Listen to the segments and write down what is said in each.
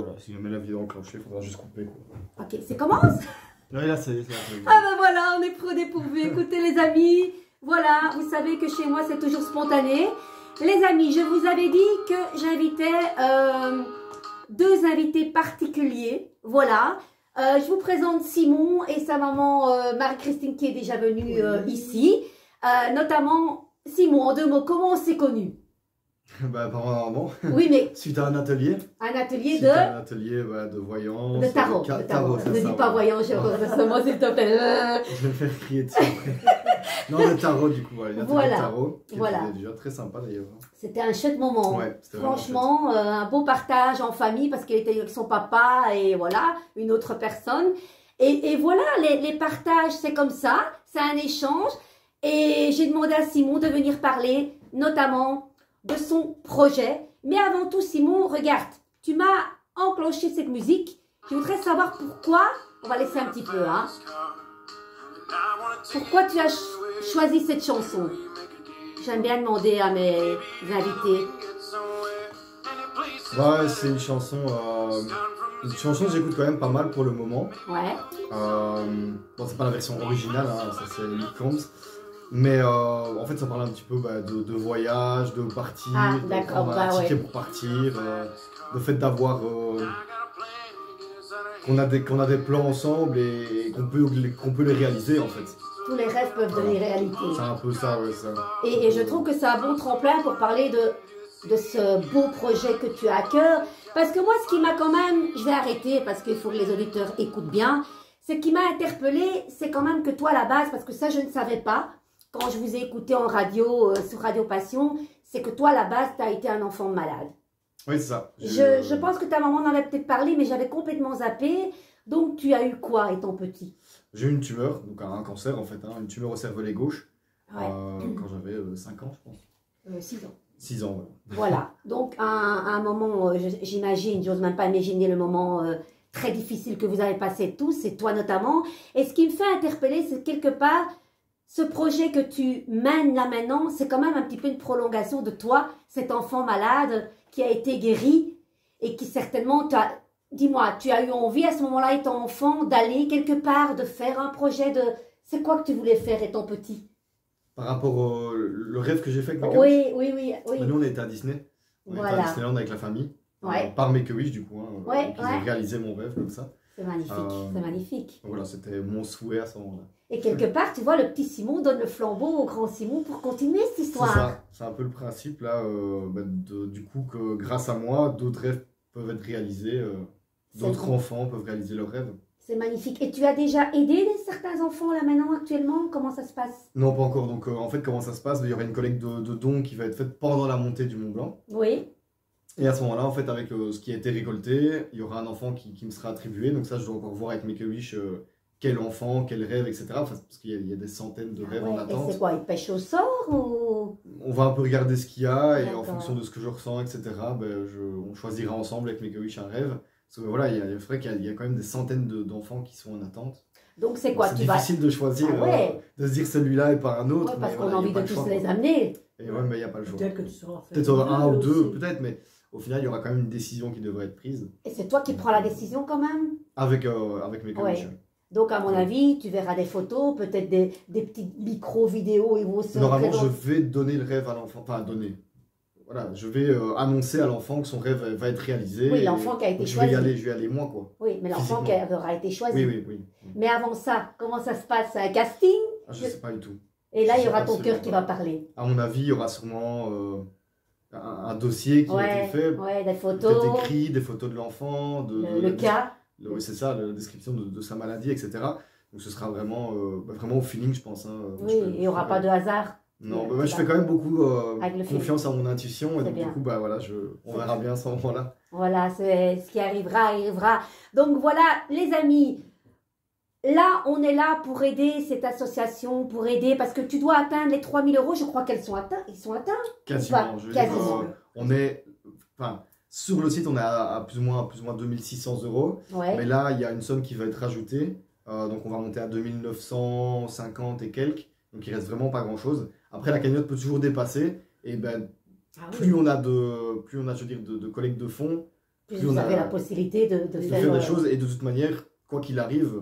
Voilà, si jamais la vidéo enclenchée, il faudra juste couper quoi. Ok, c'est commence. Ouais, là c'est Ah ben voilà, on est pro dépourvu. Écoutez les amis, voilà, vous savez que chez moi c'est toujours spontané. Les amis, je vous avais dit que j'invitais deux invités particuliers. Voilà, je vous présente Simon et sa maman Marie-Christine qui est déjà venue ici. Notamment, Simon, en 2 mots, comment on s'est connus? Bah apparemment, oui, mais suite à un atelier. Un atelier suite de... à un atelier de voyance. De tarot. De tarot, ne dis pas voyant, s'il te plaît. Je vais me faire crier dessus après. Non, de tarot du coup, voilà. De tarot, qui était déjà très sympa d'ailleurs. C'était un chouette moment. Ouais, franchement, un beau partage en famille parce qu'elle était avec son papa et voilà, une autre personne. Et voilà, les partages, c'est comme ça, c'est un échange. Et j'ai demandé à Simon de venir parler, notamment de son projet. Mais avant tout, Simon, regarde, tu m'as enclenché cette musique. Je voudrais savoir pourquoi, on va laisser un petit peu, hein. Pourquoi tu as choisi cette chanson? J'aime bien demander à mes invités. Ouais, c'est une chanson que j'écoute quand même pas mal pour le moment. Ouais. Bon, c'est pas la version originale, hein, ça c'est Luke Combs. Mais en fait, ça parle un petit peu de voyage, de partir, un ticket pour partir, le fait d'avoir qu'on a des plans ensemble et qu'on peut les réaliser en fait. Tous les rêves peuvent devenir réalité. C'est un peu ça, ouais, ça. Et je trouve que c'est un bon tremplin pour parler de ce beau projet que tu as à cœur. Parce que moi, ce qui m'a quand même, je vais arrêter parce qu'il faut que les auditeurs écoutent bien, ce qui m'a interpellée, c'est quand même que toi, à la base, parce que ça, je ne savais pas, quand je vous ai écouté en radio, sur Radio Passion, c'est que toi, à la base, tu as été un enfant malade. Oui, c'est ça. Je pense que ta maman en avait peut-être parlé, mais j'avais complètement zappé. Donc, tu as eu quoi étant petit? J'ai eu une tumeur, donc un cancer en fait, hein, une tumeur au cervelet gauche, ouais. Quand j'avais 5 ans, je pense. 6 ans. 6 ans, ouais. Voilà. Donc, à un moment, j'imagine, j'ose même pas imaginer le moment très difficile que vous avez passé tous, et toi notamment. Et ce qui me fait interpeller, c'est quelque part, ce projet que tu mènes là maintenant, c'est quand même un petit peu une prolongation de toi, cet enfant malade qui a été guéri et qui certainement t'a... Dis-moi, tu as eu envie à ce moment-là, étant enfant, d'aller quelque part, de faire un projet de... C'est quoi que tu voulais faire étant petit? Par rapport au le rêve que j'ai fait avec mes Oui. Nous, on était à Disney. On était à Disneyland avec la famille. Ouais. Par Make-A-Wish, du coup. Hein, ouais. J'ai réalisé mon rêve comme ça. C'est magnifique, c'est magnifique. Voilà, c'était mon souhait à ce moment-là. Et quelque part, tu vois, le petit Simon donne le flambeau au grand Simon pour continuer cette histoire. C'est ça, c'est un peu le principe, là, du coup, que grâce à moi, d'autres rêves peuvent être réalisés, d'autres enfants peuvent réaliser leurs rêves. C'est magnifique. Et tu as déjà aidé certains enfants, là, maintenant, actuellement? Comment ça se passe? Non, pas encore. Donc, en fait, comment ça se passe? Il y aura une collecte de dons qui va être faite pendant la montée du Mont Blanc. Oui. Et à ce moment-là, en fait, avec ce qui a été récolté, il y aura un enfant qui me sera attribué. Donc ça, je dois encore voir avec Make-A-Wish quel enfant, quel rêve, etc. Enfin, parce qu'il y a des centaines de rêves en attente. Et c'est quoi, ils pêchent au sort ou... On va un peu regarder ce qu'il y a et en fonction de ce que je ressens, etc., on choisira ensemble avec Make-A-Wish un rêve. Parce que voilà, c'est vrai qu'il y a quand même des centaines d'enfants qui sont en attente. Donc c'est quoi? C'est difficile de choisir, de se dire celui-là et pas un autre. Ouais, parce qu'on a envie de tous les amener. Et ouais, mais il n'y a pas le choix. Peut-être que tu seras fait. Peut-être un ou deux, peut-être, mais au final, il y aura quand même une décision qui devrait être prise. Et c'est toi qui prends la décision quand même? Avec Make-A-Wish. Ouais. Donc, à mon avis, tu verras des photos, peut-être des petites micro-vidéos. Normalement, je vais donner le rêve à l'enfant. Enfin, donner. Voilà, je vais annoncer à l'enfant que son rêve va être réalisé. Oui, l'enfant qui a été choisi. Je vais y aller moi, quoi. Oui, mais l'enfant qui aura été choisi. Oui. Mais avant ça, comment ça se passe? Un casting? Je ne sais pas du tout. Et là, il y aura ton cœur qui va parler. À mon avis, il y aura sûrement un dossier qui a été fait. Ouais, des photos. Peut-être écrit, des photos de l'enfant. Le cas. Oui, c'est ça, la description de sa maladie, etc. Donc ce sera vraiment au feeling, je pense. Hein. Oui, il n'y aura pas de hasard. Non, je fais quand même beaucoup confiance à mon intuition. Et donc, du coup, voilà, on verra bien à ce moment-là. Voilà, ce qui arrivera, arrivera. Donc voilà, les amis, là, on est là pour aider cette association, pour aider, parce que tu dois atteindre les 3 000 €. Je crois qu'elles sont atteints. Ils sont atteints? Quasiment. Quasiment. On est... Enfin, sur le site, on est à plus ou moins 2600 €. Ouais. Mais là, il y a une somme qui va être rajoutée. Donc, on va monter à 2950 et quelques. Donc, il reste vraiment pas grand-chose. Après, la cagnotte peut toujours dépasser. Et plus on a de collecte de fonds, plus vous avez la possibilité de faire des choses. Et de toute manière, quoi qu'il arrive,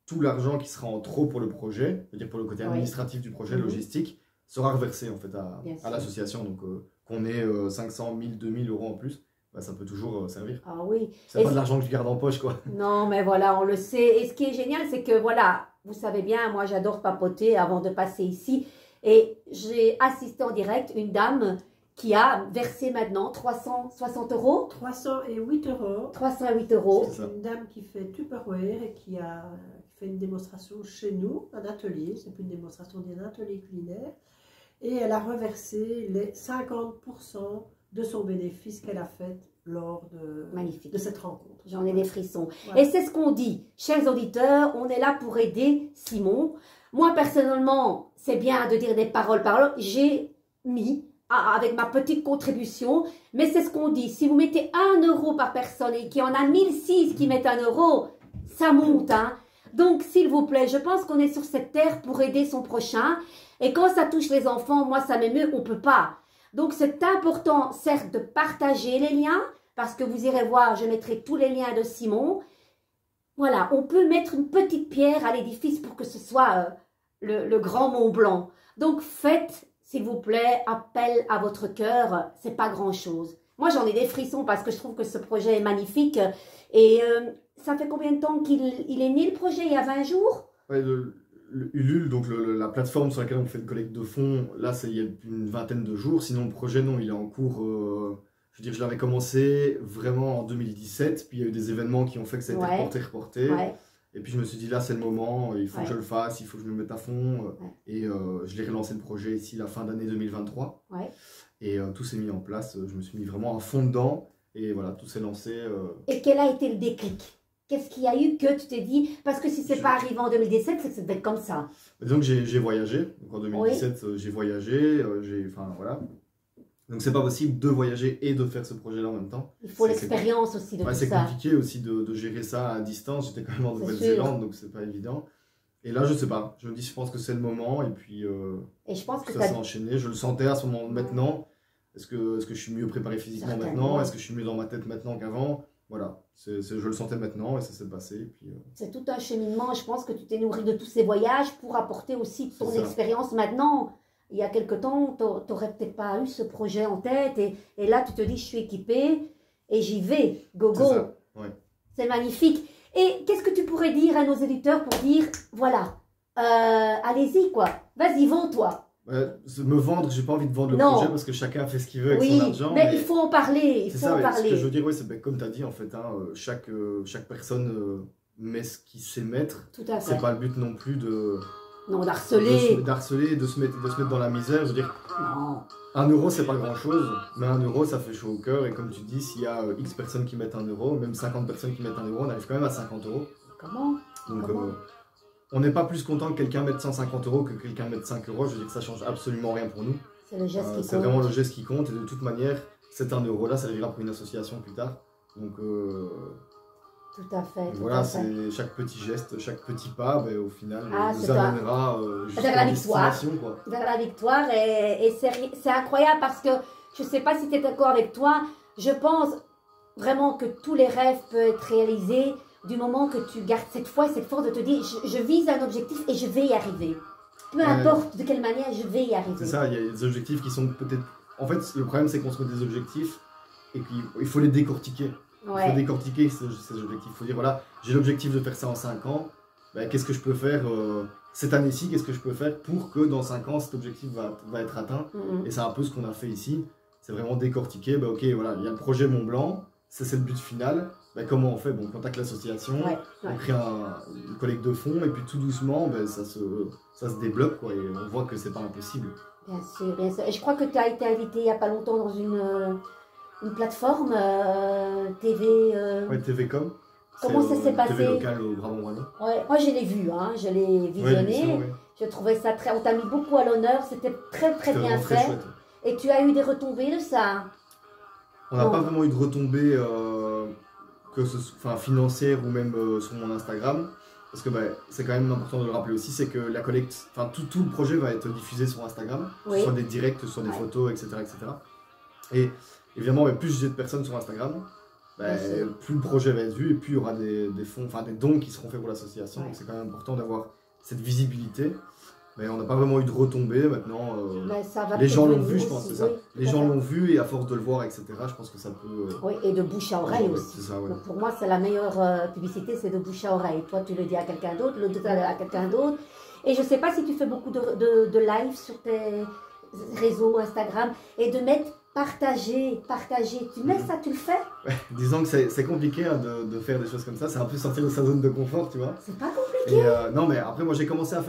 tout l'argent qui sera en trop pour le projet, c'est-à-dire pour le côté administratif du projet, logistique, sera reversé en fait à l'association. Donc qu'on ait 500, 1000, 2000 euros en plus, bah, ça peut toujours servir. Ah oui. C'est pas de l'argent que je garde en poche, quoi. Non, mais voilà, on le sait. Et ce qui est génial, c'est que voilà, vous savez bien, moi j'adore papoter avant de passer ici. Et j'ai assisté en direct une dame qui a versé maintenant 360 euros. 308 euros. 308 euros. C'est une dame qui fait Tupperware et qui a fait une démonstration chez nous, un atelier. C'est plus une démonstration, d'un atelier culinaire. Et elle a reversé les 50% de son bénéfice qu'elle a fait lors de cette rencontre. J'en ai des frissons. Ouais. Et c'est ce qu'on dit. Chers auditeurs, on est là pour aider Simon. Moi, personnellement, c'est bien de dire des paroles. J'ai mis avec ma petite contribution, mais c'est ce qu'on dit. Si vous mettez 1 euro par personne et qu'il y en a 1006 qui mettent 1 euro, ça monte. Hein. Donc, s'il vous plaît, je pense qu'on est sur cette terre pour aider son prochain. Et quand ça touche les enfants, moi, ça m'émeut, on ne peut pas. Donc, c'est important, certes, de partager les liens, parce que vous irez voir, je mettrai tous les liens de Simon. Voilà, on peut mettre une petite pierre à l'édifice pour que ce soit le grand Mont Blanc. Donc, faites, s'il vous plaît, appel à votre cœur. C'est pas grand-chose. Moi, j'en ai des frissons parce que je trouve que ce projet est magnifique. Et ça fait combien de temps qu'il est né, le projet? Il y a 20 jours? Ouais, le Ulule, donc la plateforme sur laquelle on fait une collecte de fonds, là, il y a une vingtaine de jours. Sinon, le projet, non, il est en cours. Je veux dire, je l'avais commencé vraiment en 2017. Puis, il y a eu des événements qui ont fait que ça a été reporté. Ouais. Et puis, je me suis dit, là, c'est le moment. Il faut que je le fasse. Il faut que je me mette à fond. Et je l'ai relancé le projet ici, la fin d'année 2023. Ouais. Et tout s'est mis en place. Je me suis mis vraiment à fond dedans. Et voilà, tout s'est lancé. Et quel a été le déclic? Qu'est-ce qu'il y a eu que tu t'es dit? Parce que si c'est pas arrivé en 2017, c'est que c'était comme ça. Donc j'ai voyagé. Donc en 2017, j'ai voyagé. Enfin voilà. Donc c'est pas possible de voyager et de faire ce projet-là en même temps. Il faut l'expérience aussi de tout ça. C'est compliqué aussi de gérer ça à distance. J'étais quand même en Nouvelle-Zélande, donc c'est pas évident. Et là, je sais pas. Je me dis, je pense que c'est le moment. Et puis et je pense que ça s'est enchaîné. Je le sentais à ce moment maintenant. Est-ce que je suis mieux préparé physiquement maintenant? Est-ce que je suis mieux dans ma tête maintenant qu'avant? Voilà, je le sentais maintenant et ça s'est passé. C'est tout un cheminement. Je pense que tu t'es nourri de tous ces voyages pour apporter aussi ton expérience maintenant. Il y a quelque temps, tu n'aurais peut-être pas eu ce projet en tête et là, tu te dis, je suis équipée et j'y vais. Go, go. C'est magnifique. Et qu'est-ce que tu pourrais dire à nos éditeurs pour dire, voilà, allez-y quoi, vas-y, vends-toi. Me vendre, j'ai pas envie de vendre le projet parce que chacun fait ce qu'il veut avec son argent. Mais il faut en parler. Ce que je veux dire, c'est comme tu as dit en fait, hein, chaque personne met ce qu'il sait mettre. Tout à fait. C'est pas le but non plus d'harceler. De se mettre dans la misère. Je veux dire, non. 1 euro c'est pas grand chose, mais 1 euro ça fait chaud au cœur. Et comme tu dis, s'il y a X personnes qui mettent 1 euro, même 50 personnes qui mettent 1 euro, on arrive quand même à 50 euros. Comment? Donc, on n'est pas plus content que quelqu'un mette 150 euros que quelqu'un mette 5 euros. Je veux dire que ça change absolument rien pour nous. C'est le geste qui compte. C'est vraiment le geste qui compte. Et de toute manière, cet 1 euro là, ça servira pour une association plus tard. Donc, tout à fait. Voilà, c'est chaque petit geste, chaque petit pas, au final, nous amènera vers la victoire. Vers la victoire. Et c'est incroyable parce que je ne sais pas si tu es d'accord avec toi. Je pense vraiment que tous les rêves peuvent être réalisés. Du moment que tu gardes cette force de te dire je vise un objectif et je vais y arriver. Peu importe de quelle manière, je vais y arriver. C'est ça, il y a des objectifs qui sont peut-être... En fait, le problème, c'est qu'on se met des objectifs et qu'il faut les décortiquer. Il faut décortiquer ces objectifs. Il faut dire, voilà, j'ai l'objectif de faire ça en 5 ans. Qu'est-ce que je peux faire cette année-ci? Qu'est-ce que je peux faire pour que dans 5 ans, cet objectif va être atteint? Et c'est un peu ce qu'on a fait ici. C'est vraiment décortiquer. Ok, voilà, il y a le projet Mont Blanc. C'est le but final. Comment on fait? On contacte l'association, on crée une collecte de fonds et puis tout doucement, ça se débloque quoi, et on voit que c'est pas impossible. Bien sûr, bien sûr. Et je crois que tu as été invité il n'y a pas longtemps dans une plateforme TV. TVcom. Comment ça s'est passé? TV local au Brabant-Wallon. Moi je l'ai vu, hein, je l'ai visionné. Je trouvais ça très. On t'a mis beaucoup à l'honneur, c'était très très bien fait. Très chouette. Et tu as eu des retombées de ça? On n'a pas vraiment eu de retombées. Que ce soit financière ou même sur mon Instagram, parce que c'est quand même important de le rappeler aussi, c'est que la collecte, tout le projet va être diffusé sur Instagram, soit des directs, soit des photos, etc., etc. Et évidemment, plus j'ai de personnes sur Instagram, plus le projet va être vu et plus il y aura des fonds, enfin des dons qui seront faits pour l'association. Donc c'est quand même important d'avoir cette visibilité. Mais on n'a pas vraiment eu de retombées maintenant. Les gens l'ont vu, je pense, c'est ça. Les gens l'ont vu et à force de le voir, etc., je pense que ça peut... Oui, et de bouche à oreille aussi. Ça, donc pour moi, c'est la meilleure publicité, c'est de bouche à oreille. Toi, tu le dis à quelqu'un d'autre, l'autre à quelqu'un d'autre. Et je ne sais pas si tu fais beaucoup de live sur tes réseaux, Instagram, et de mettre partager. Tu mets ça, tu le fais? Ouais, disons que c'est compliqué hein, de faire des choses comme ça. C'est un peu sortir de sa zone de confort, tu vois. C'est pas compliqué. Et, non, mais après, moi, j'ai commencé à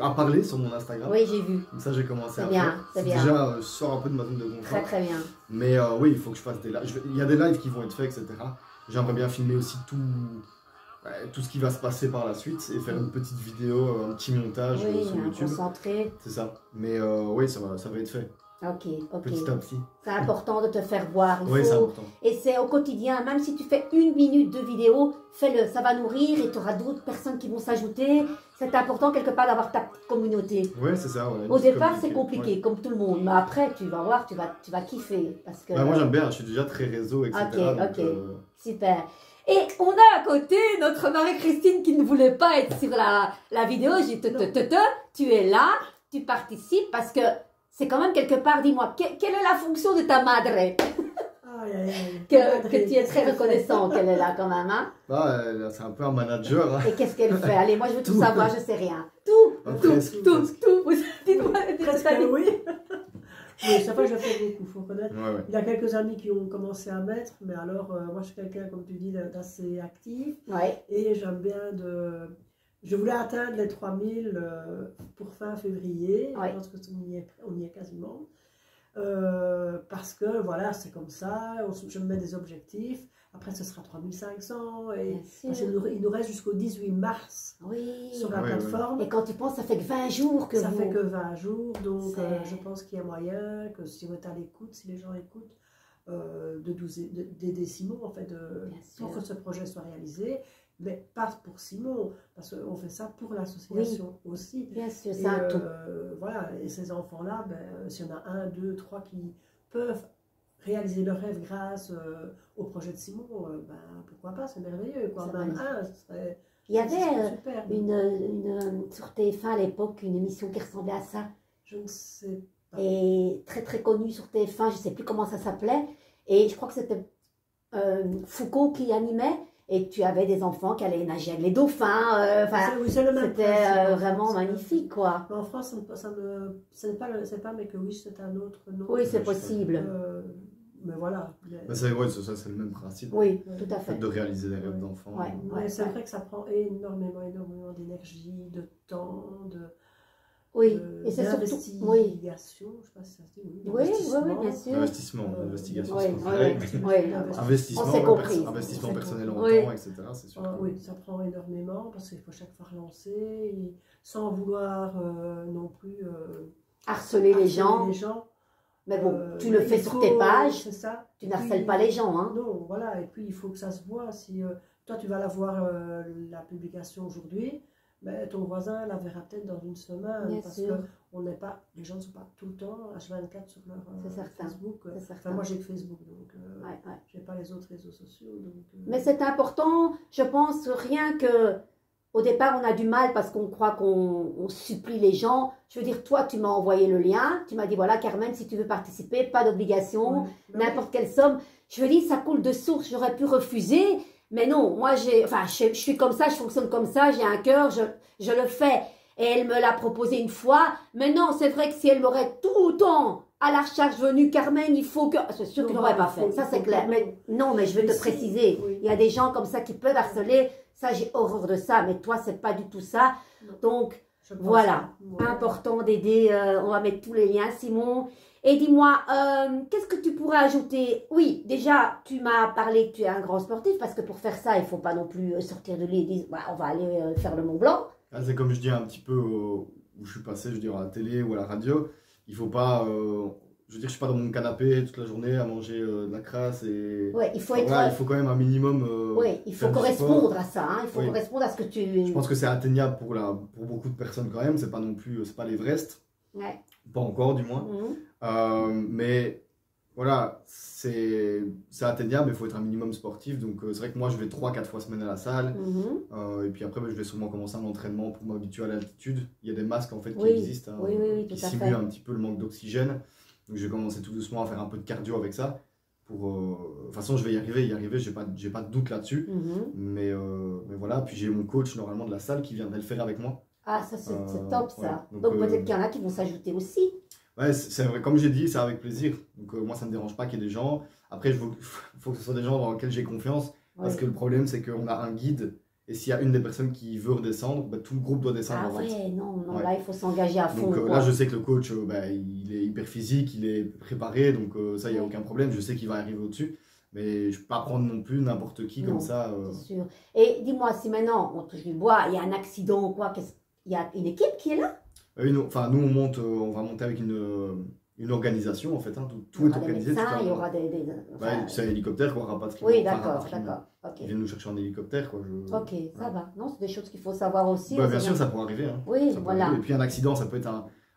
parler sur mon Instagram. Oui, j'ai vu. Comme ça, j'ai commencé à bien, faire. C'est bien. Déjà, je sors un peu de ma zone de confort. Très, très bien. Mais oui, il faut que je fasse des lives. Il y a des lives qui vont être faits, etc. J'aimerais bien filmer aussi tout ce qui va se passer par la suite et faire une petite vidéo, un petit montage sur YouTube. Concentré. C'est ça. Mais oui, ça va être fait. Ok. Petit à petit. C'est important de te faire voir. Oui, c'est important. Et c'est au quotidien, même si tu fais 1 minute de vidéo, fais-le. Ça va nourrir et tu auras d'autres personnes qui vont s'ajouter. C'est important quelque part d'avoir ta petite communauté. Oui, c'est ça. Ouais, au départ, c'est compliqué, comme tout le monde. Mais après, tu vas voir, tu vas kiffer. Parce que... moi, j'aime bien. Je suis déjà très réseau, etc. Ok. Super. Et on a à côté notre Marie-Christine qui ne voulait pas être sur la vidéo. J'ai dit, tu es là, tu participes parce que c'est quand même quelque part, dis-moi, quelle est la fonction de ta madre? Que tu es très reconnaissant qu'elle est là quand même, hein? C'est un peu un manager. Hein. Et qu'est-ce qu'elle fait? Allez, moi je veux tout savoir, je sais rien. Tout. Dites-moi, oui. Oui, chaque fois je fais beaucoup, il faut reconnaître. Ouais. Il y a quelques amis qui ont commencé à mettre, mais alors moi je suis quelqu'un, comme tu dis, d'assez actif. Ouais. Et j'aime bien Je voulais atteindre les 3000 pour fin février. Ouais. Je pense qu'on y est quasiment. Parce que voilà, c'est comme ça, je me mets des objectifs. Après, ce sera 3500 et il nous reste jusqu'au 18 mars sur la plateforme. Et quand tu penses, ça fait que 20 jours que ça fait que 20 jours, donc je pense qu'il y a moyen que si on est à l'écoute, si les gens écoutent, d'aider Simon, en fait, pour que ce projet soit réalisé. Mais pas pour Simon, parce qu'on fait ça pour l'association aussi. Bien sûr, c'est un tout. Voilà, et ces enfants-là, s'il y en a 1, 2, 3 qui peuvent réaliser leur rêve grâce au projet de Simon, pourquoi pas, c'est merveilleux. Quoi. Même un, ce serait, il y avait sur TF1 à l'époque une émission qui ressemblait à ça. Je ne sais pas. Et très très connue sur TF1, je ne sais plus comment ça s'appelait. Et je crois que c'était Foucault qui animait. Et tu avais des enfants qui allaient nager avec les dauphins. C'était vraiment magnifique, quoi. Mais en France, c'est pas mais que oui, c'est un autre nom. Oui, c'est possible. Mais voilà. C'est le même principe. Oui, tout à fait. De réaliser des rêves d'enfants. C'est vrai que ça prend énormément d'énergie, de temps, oui, et c'est surtout investigation, je sais pas si ça se dit. Oui, bien sûr. Investigation, investissement personnel en temps, etc. C'est sûr. Oui, ça prend énormément parce qu'il faut chaque fois relancer, sans vouloir non plus harceler les gens. Mais bon, tu le fais sur tes pages, c'est ça. Tu n'harcèles pas les gens. Hein. Non, voilà, et puis il faut que ça se voit. Si toi tu vas la voir la publication aujourd'hui, ton voisin la verra peut-être dans une semaine. Bien parce sûr. que les gens ne sont pas tout le temps H24 sur leur Facebook. Enfin, moi j'ai que Facebook, donc je n'ai pas les autres réseaux sociaux. Donc, mais c'est important, je pense, rien que au départ on a du mal parce qu'on croit qu'on supplie les gens. Je veux dire, toi tu m'as envoyé le lien, tu m'as dit voilà Carmen, si tu veux participer, pas d'obligation, n'importe quelle somme. Je veux dire, ça coule de source, j'aurais pu refuser. Mais non, moi, je suis comme ça, je fonctionne comme ça, j'ai un cœur, je le fais. Et elle me l'a proposé une fois. Mais non, c'est vrai que si elle m'aurait tout le temps à la recherche venue, Carmen, il faut que... C'est sûr qu'il n'aurait pas fait, ça c'est clair. Mais non, mais je veux te préciser, il y a des gens comme ça qui peuvent harceler. Ça, j'ai horreur de ça, mais toi, c'est pas du tout ça. Donc, voilà, important d'aider. On va mettre tous les liens, Simon. Et dis-moi, qu'est-ce que tu pourrais ajouter? Oui, déjà, tu m'as parlé que tu es un grand sportif, parce que pour faire ça, il ne faut pas non plus sortir de lit et dire, on va aller faire le Mont Blanc. C'est comme je dis un petit peu où je suis passé, je veux dire, à la télé ou à la radio. Il ne faut pas... je veux dire, je ne suis pas dans mon canapé toute la journée à manger de la crasse. Il faut être... il faut quand même un minimum... il faut correspondre à ça. Hein, il faut correspondre à ce que tu... Je pense que c'est atteignable pour beaucoup de personnes quand même. Ce n'est pas non plus... C'est pas l'Everest. Pas encore, du moins. Mais voilà, c'est atteignable, mais il faut être un minimum sportif. Donc, c'est vrai que moi, je vais 3-4 fois semaine à la salle. Et puis après, je vais sûrement commencer un entraînement pour m'habituer à l'altitude. Il y a des masques en fait qui existent, hein, qui simulent un petit peu le manque d'oxygène. Donc, je vais commencer tout doucement à faire un peu de cardio avec ça. De toute façon, je vais y arriver, j'ai pas de doute là-dessus. Mais voilà, puis j'ai mon coach normalement de la salle qui viendrait le faire avec moi. Ah, ça c'est top ça. Ouais. Donc peut-être qu'il y en a qui vont s'ajouter aussi. Ouais, c'est vrai, comme j'ai dit, c'est avec plaisir. Donc moi, ça ne me dérange pas qu'il y ait des gens. Après, il faut que ce soit des gens dans lesquels j'ai confiance. Parce que le problème, c'est qu'on a un guide. Et s'il y a une des personnes qui veut redescendre, bah, tout le groupe doit descendre. Ah non, là, il faut s'engager à fond. Donc là, je sais que le coach, il est hyper physique, il est préparé. Donc ça, il n'y a aucun problème. Je sais qu'il va arriver au-dessus. Mais je ne peux pas prendre non plus n'importe qui comme ça. C'est sûr. Et dis-moi, si maintenant, on touche du bois, il y a un accident ou quoi, il y a une équipe qui est là? Enfin, nous, on va monter avec une organisation en fait. Hein. Tout est organisé. Il y aura des c'est un hélicoptère qu'on rapatrier. Oui, d'accord. Ils viennent nous chercher en hélicoptère. Quoi. Ok, ça va. Non, c'est des choses qu'il faut savoir aussi. Bien sûr, ça pourrait arriver. Hein. Oui, voilà. Et puis un accident, ça peut être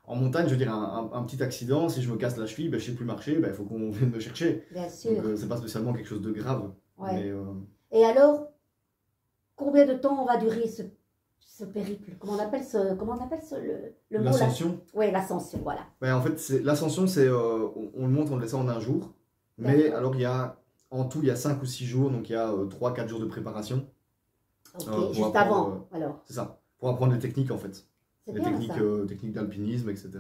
en montagne, je veux dire, un petit accident. Si je me casse la cheville, je ne sais plus marcher, il faut qu'on vienne me chercher. Bien sûr. Donc, c'est pas spécialement quelque chose de grave. Ouais. Et alors, combien de temps on va durer ce périple? Comment on appelle le mot? L'ascension. Oui, l'ascension, voilà. En fait, l'ascension, on le monte, on le laisse en un jour. Mais alors, en tout, il y a 5 ou 6 jours, donc il y a 3-4 jours de préparation. Ok, juste avant, alors. C'est ça, pour apprendre les techniques, en fait. Les techniques d'alpinisme, etc.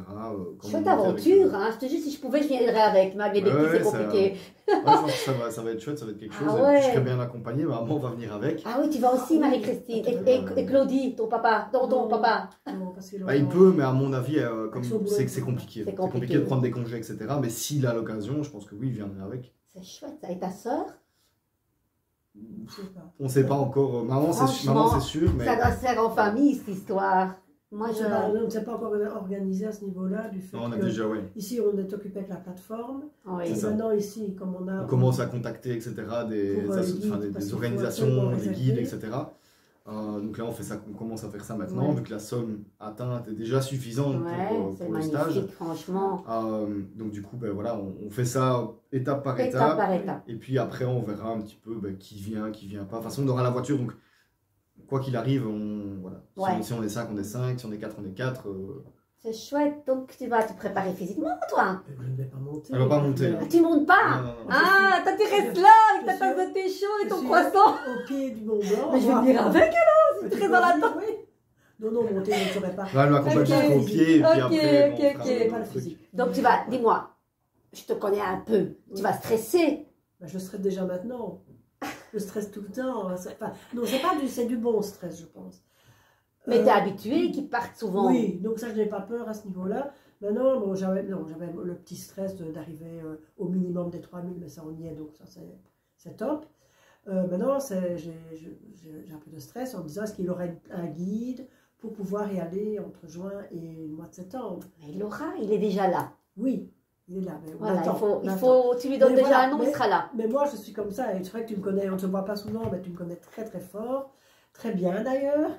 Chouette aventure, hein. Je te dis, si je pouvais, je viendrais avec. Mais avec les béquilles, c'est compliqué. Je pense que ça va être chouette, ça va être quelque chose. Et puis, je serais bien accompagné, maman va venir avec. Ah oui, tu vas aussi, Marie-Christine. Et Claudie, ton papa. Ton papa. Non, parce que il peut, mais à mon avis, comme c'est compliqué. C'est compliqué de prendre des congés, etc. Mais s'il a l'occasion, je pense que oui, il viendrait avec. C'est chouette, ça. Et ta sœur? On ne sait pas encore. Maman, c'est sûr. Mais... Ça doit se faire en famille, cette histoire. Moi, on ne s'est pas encore organisé à ce niveau-là, du fait que ici, on est occupé avec la plateforme. Et maintenant, ici, comme on commence à contacter, etc., des organisations, des guides, etc. Donc là, on commence à faire ça maintenant, vu que la somme atteinte est déjà suffisante pour le stage. Franchement. Donc du coup, voilà, on fait ça étape par étape. Et puis après, on verra un petit peu qui vient pas. De toute façon, on aura la voiture, donc quoi qu'il arrive, voilà. Si on est 5, on est 5. Si on est 4, on est 4. C'est chouette. Donc tu vas te préparer physiquement, toi? Je ne vais pas monter. Elle ne va pas monter. Tu montes pas? Non. Ah, toi tu restes là avec ta tasse de thé chaud et ton croissant. Au pied du Mont Blanc. Mais je vais venir avec alors, si tu restes dans la tente. Non, monter, je ne saurais pas. Elle m'accompagne jusqu'au pied. Et puis après, on fera pas le physique. Donc tu vas, dis-moi, je te connais un peu. Tu vas stresser? Je stresse déjà maintenant. Je stresse tout le temps. Non, c'est du bon stress, je pense. Mais tu es habitué qu'ils partent souvent. Oui, donc ça, je n'ai pas peur à ce niveau-là. Maintenant, j'avais le petit stress d'arriver au minimum des 3000, mais ça, on y est, donc ça, c'est top. Maintenant, j'ai un peu de stress en me disant, est-ce qu'il aurait un guide pour pouvoir y aller entre juin et le mois de septembre? Mais il l'aura, il est déjà là. Oui. Il est là, mais voilà, tu lui donnes déjà un nom, il sera là. Mais moi, je suis comme ça, et c'est vrai que tu me connais, on ne se voit pas souvent, mais tu me connais très très fort, très bien d'ailleurs.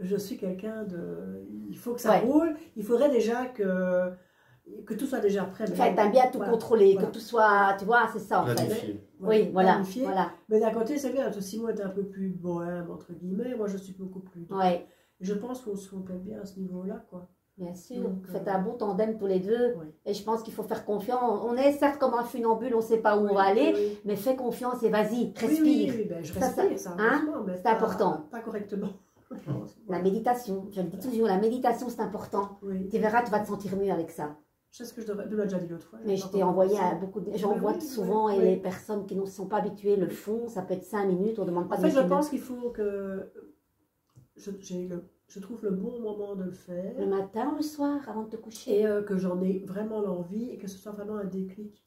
Je suis quelqu'un de... Il faut que ça roule, il faudrait déjà que tout soit déjà prêt. Enfin, t'aimes bien tout contrôler, que tout soit, tu vois, c'est ça en fait. Oui, voilà. Mais d'un côté, c'est bien, Simon est un peu plus bohème, entre guillemets, moi je suis beaucoup plus... Et je pense qu'on se complète bien à ce niveau-là, quoi. Bien sûr, vous faites un bon tandem tous les deux. Et je pense qu'il faut faire confiance. On est certes comme un funambule, on ne sait pas où on va aller, mais fais confiance et vas-y, respire. Oui, je respire, ça c'est important. Pas correctement. La méditation, je le dis toujours, la méditation c'est important. Tu verras, tu vas te sentir mieux avec ça. Je sais ce que je l'ai déjà dit l'autre fois. Mais je t'ai envoyé à beaucoup de... J'envoie souvent et les personnes qui ne sont pas habituées le font. Ça peut être 5 minutes, on ne demande pas de... En fait, je pense qu'il faut que... Je trouve le bon moment de le faire. Le matin ou le soir, avant de te coucher. Et que j'en ai vraiment l'envie et que ce soit vraiment un déclic.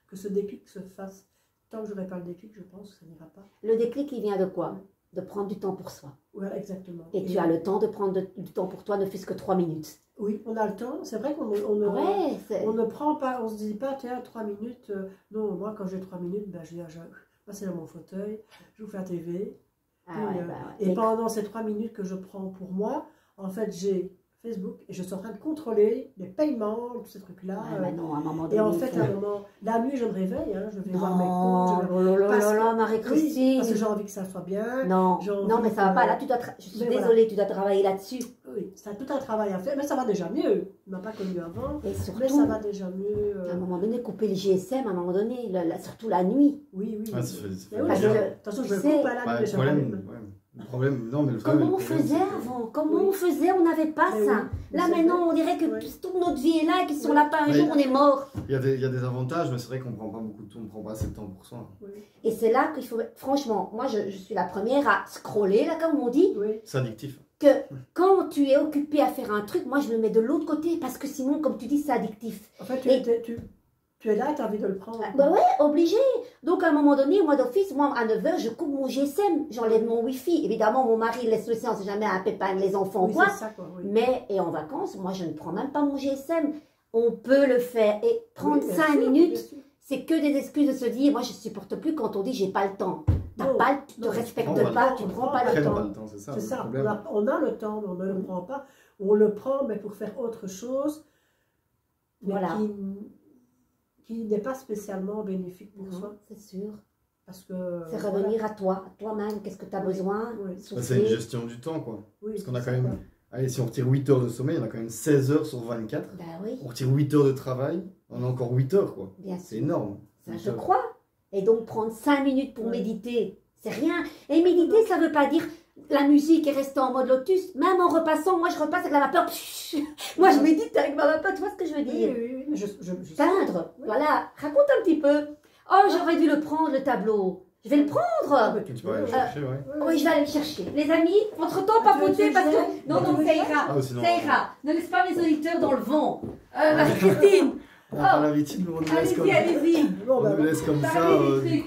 Que ce déclic se fasse. Tant que je n'aurai pas le déclic, je pense que ça n'ira pas. Le déclic, il vient de quoi? De prendre du temps pour soi. Voilà, exactement. Et tu as le temps de prendre du temps pour toi, ne fût-ce que 3 minutes. Oui, on a le temps. C'est vrai qu'on ne prend pas, on ne se dit pas, tiens, 3 minutes. Non, moi, quand j'ai 3 minutes, je passe dans mon fauteuil, je vous fais la TV. Et pendant ces 3 minutes que je prends pour moi, en fait, j'ai Facebook, et je suis en train de contrôler les paiements, tous ces trucs-là. Non, à un moment donné. Et en fait, à un moment, la nuit, je me réveille, hein, je vais voir mes comptes. Marie-Christine. Oui, parce que j'ai envie que ça soit bien. Non, mais ça va pas. Là, tu dois je suis désolée, tu dois travailler là-dessus. Oui, ça a tout un travail à faire, mais ça va déjà mieux. On m'a pas connu avant, et surtout, mais ça va déjà mieux. À un moment donné, couper le GSM, à un moment donné, surtout la nuit. Oui. Ah, ça fait attention, je le coupe à la nuit. Le problème, non, mais le Comment on faisait avant? Comment on faisait? On n'avait pas ça. Là, maintenant, on dirait que toute notre vie est là, qu'ils sont là pas un jour, on est mort. Il y a des avantages, mais c'est vrai qu'on ne prend pas beaucoup de temps, on ne prend pas assez de temps pour ça. Et c'est là qu'il faut... Franchement, moi, je suis la première à scroller, là, comme on dit. C'est addictif. Que quand tu es occupé à faire un truc, moi, je me mets de l'autre côté, parce que sinon, comme tu dis, c'est addictif. En fait, tu es là, tu as envie de le prendre. Bah ouais, obligé. Donc, à un moment donné, moi d'office, moi, à 9 h, je coupe mon GSM, j'enlève mon Wi-Fi. Évidemment, mon mari laisse le sien, c'est jamais un pépin, les enfants, quoi. Ça, quoi. Mais, et en vacances, moi, je ne prends même pas mon GSM. On peut le faire. Et 35 minutes, c'est que des excuses de se dire, moi, je supporte plus quand on dit, j'ai pas le temps. Tu te respectes pas, tu ne prends pas le temps. C'est ça. On a le temps, mais on ne le prend pas. On le prend, mais pour faire autre chose. Mais qui n'est pas spécialement bénéfique pour soi. C'est sûr. Parce que c'est revenir à toi-même. Qu'est-ce que tu as besoin? C'est une gestion du temps, quoi. Parce qu'on a quand même... Allez, si on retire 8 heures de sommeil, on a quand même 16 heures sur 24. Ben oui. On retire 8 heures de travail, on a encore 8 heures, quoi. C'est énorme. Ça, je crois. Et donc, prendre 5 minutes pour méditer, c'est rien. Et méditer, ça ne veut pas dire... La musique est restée en mode lotus, même en repassant, moi je repasse avec la vapeur, moi je médite avec ma vapeur, tu vois ce que je veux dire? Oui, peindre, voilà, raconte un petit peu. Oh, j'aurais dû le prendre, le tableau. Je vais le prendre. Tu vas aller le chercher, oui, je vais aller le chercher. Les amis, entre-temps, papotez parce que... Non, ça ira, ça ira. Ne laisse pas mes auditeurs dans le vent. Marie-Christine. On a l'habitude, on nous laisse comme ça. Allez-y. On nous laisse comme ça.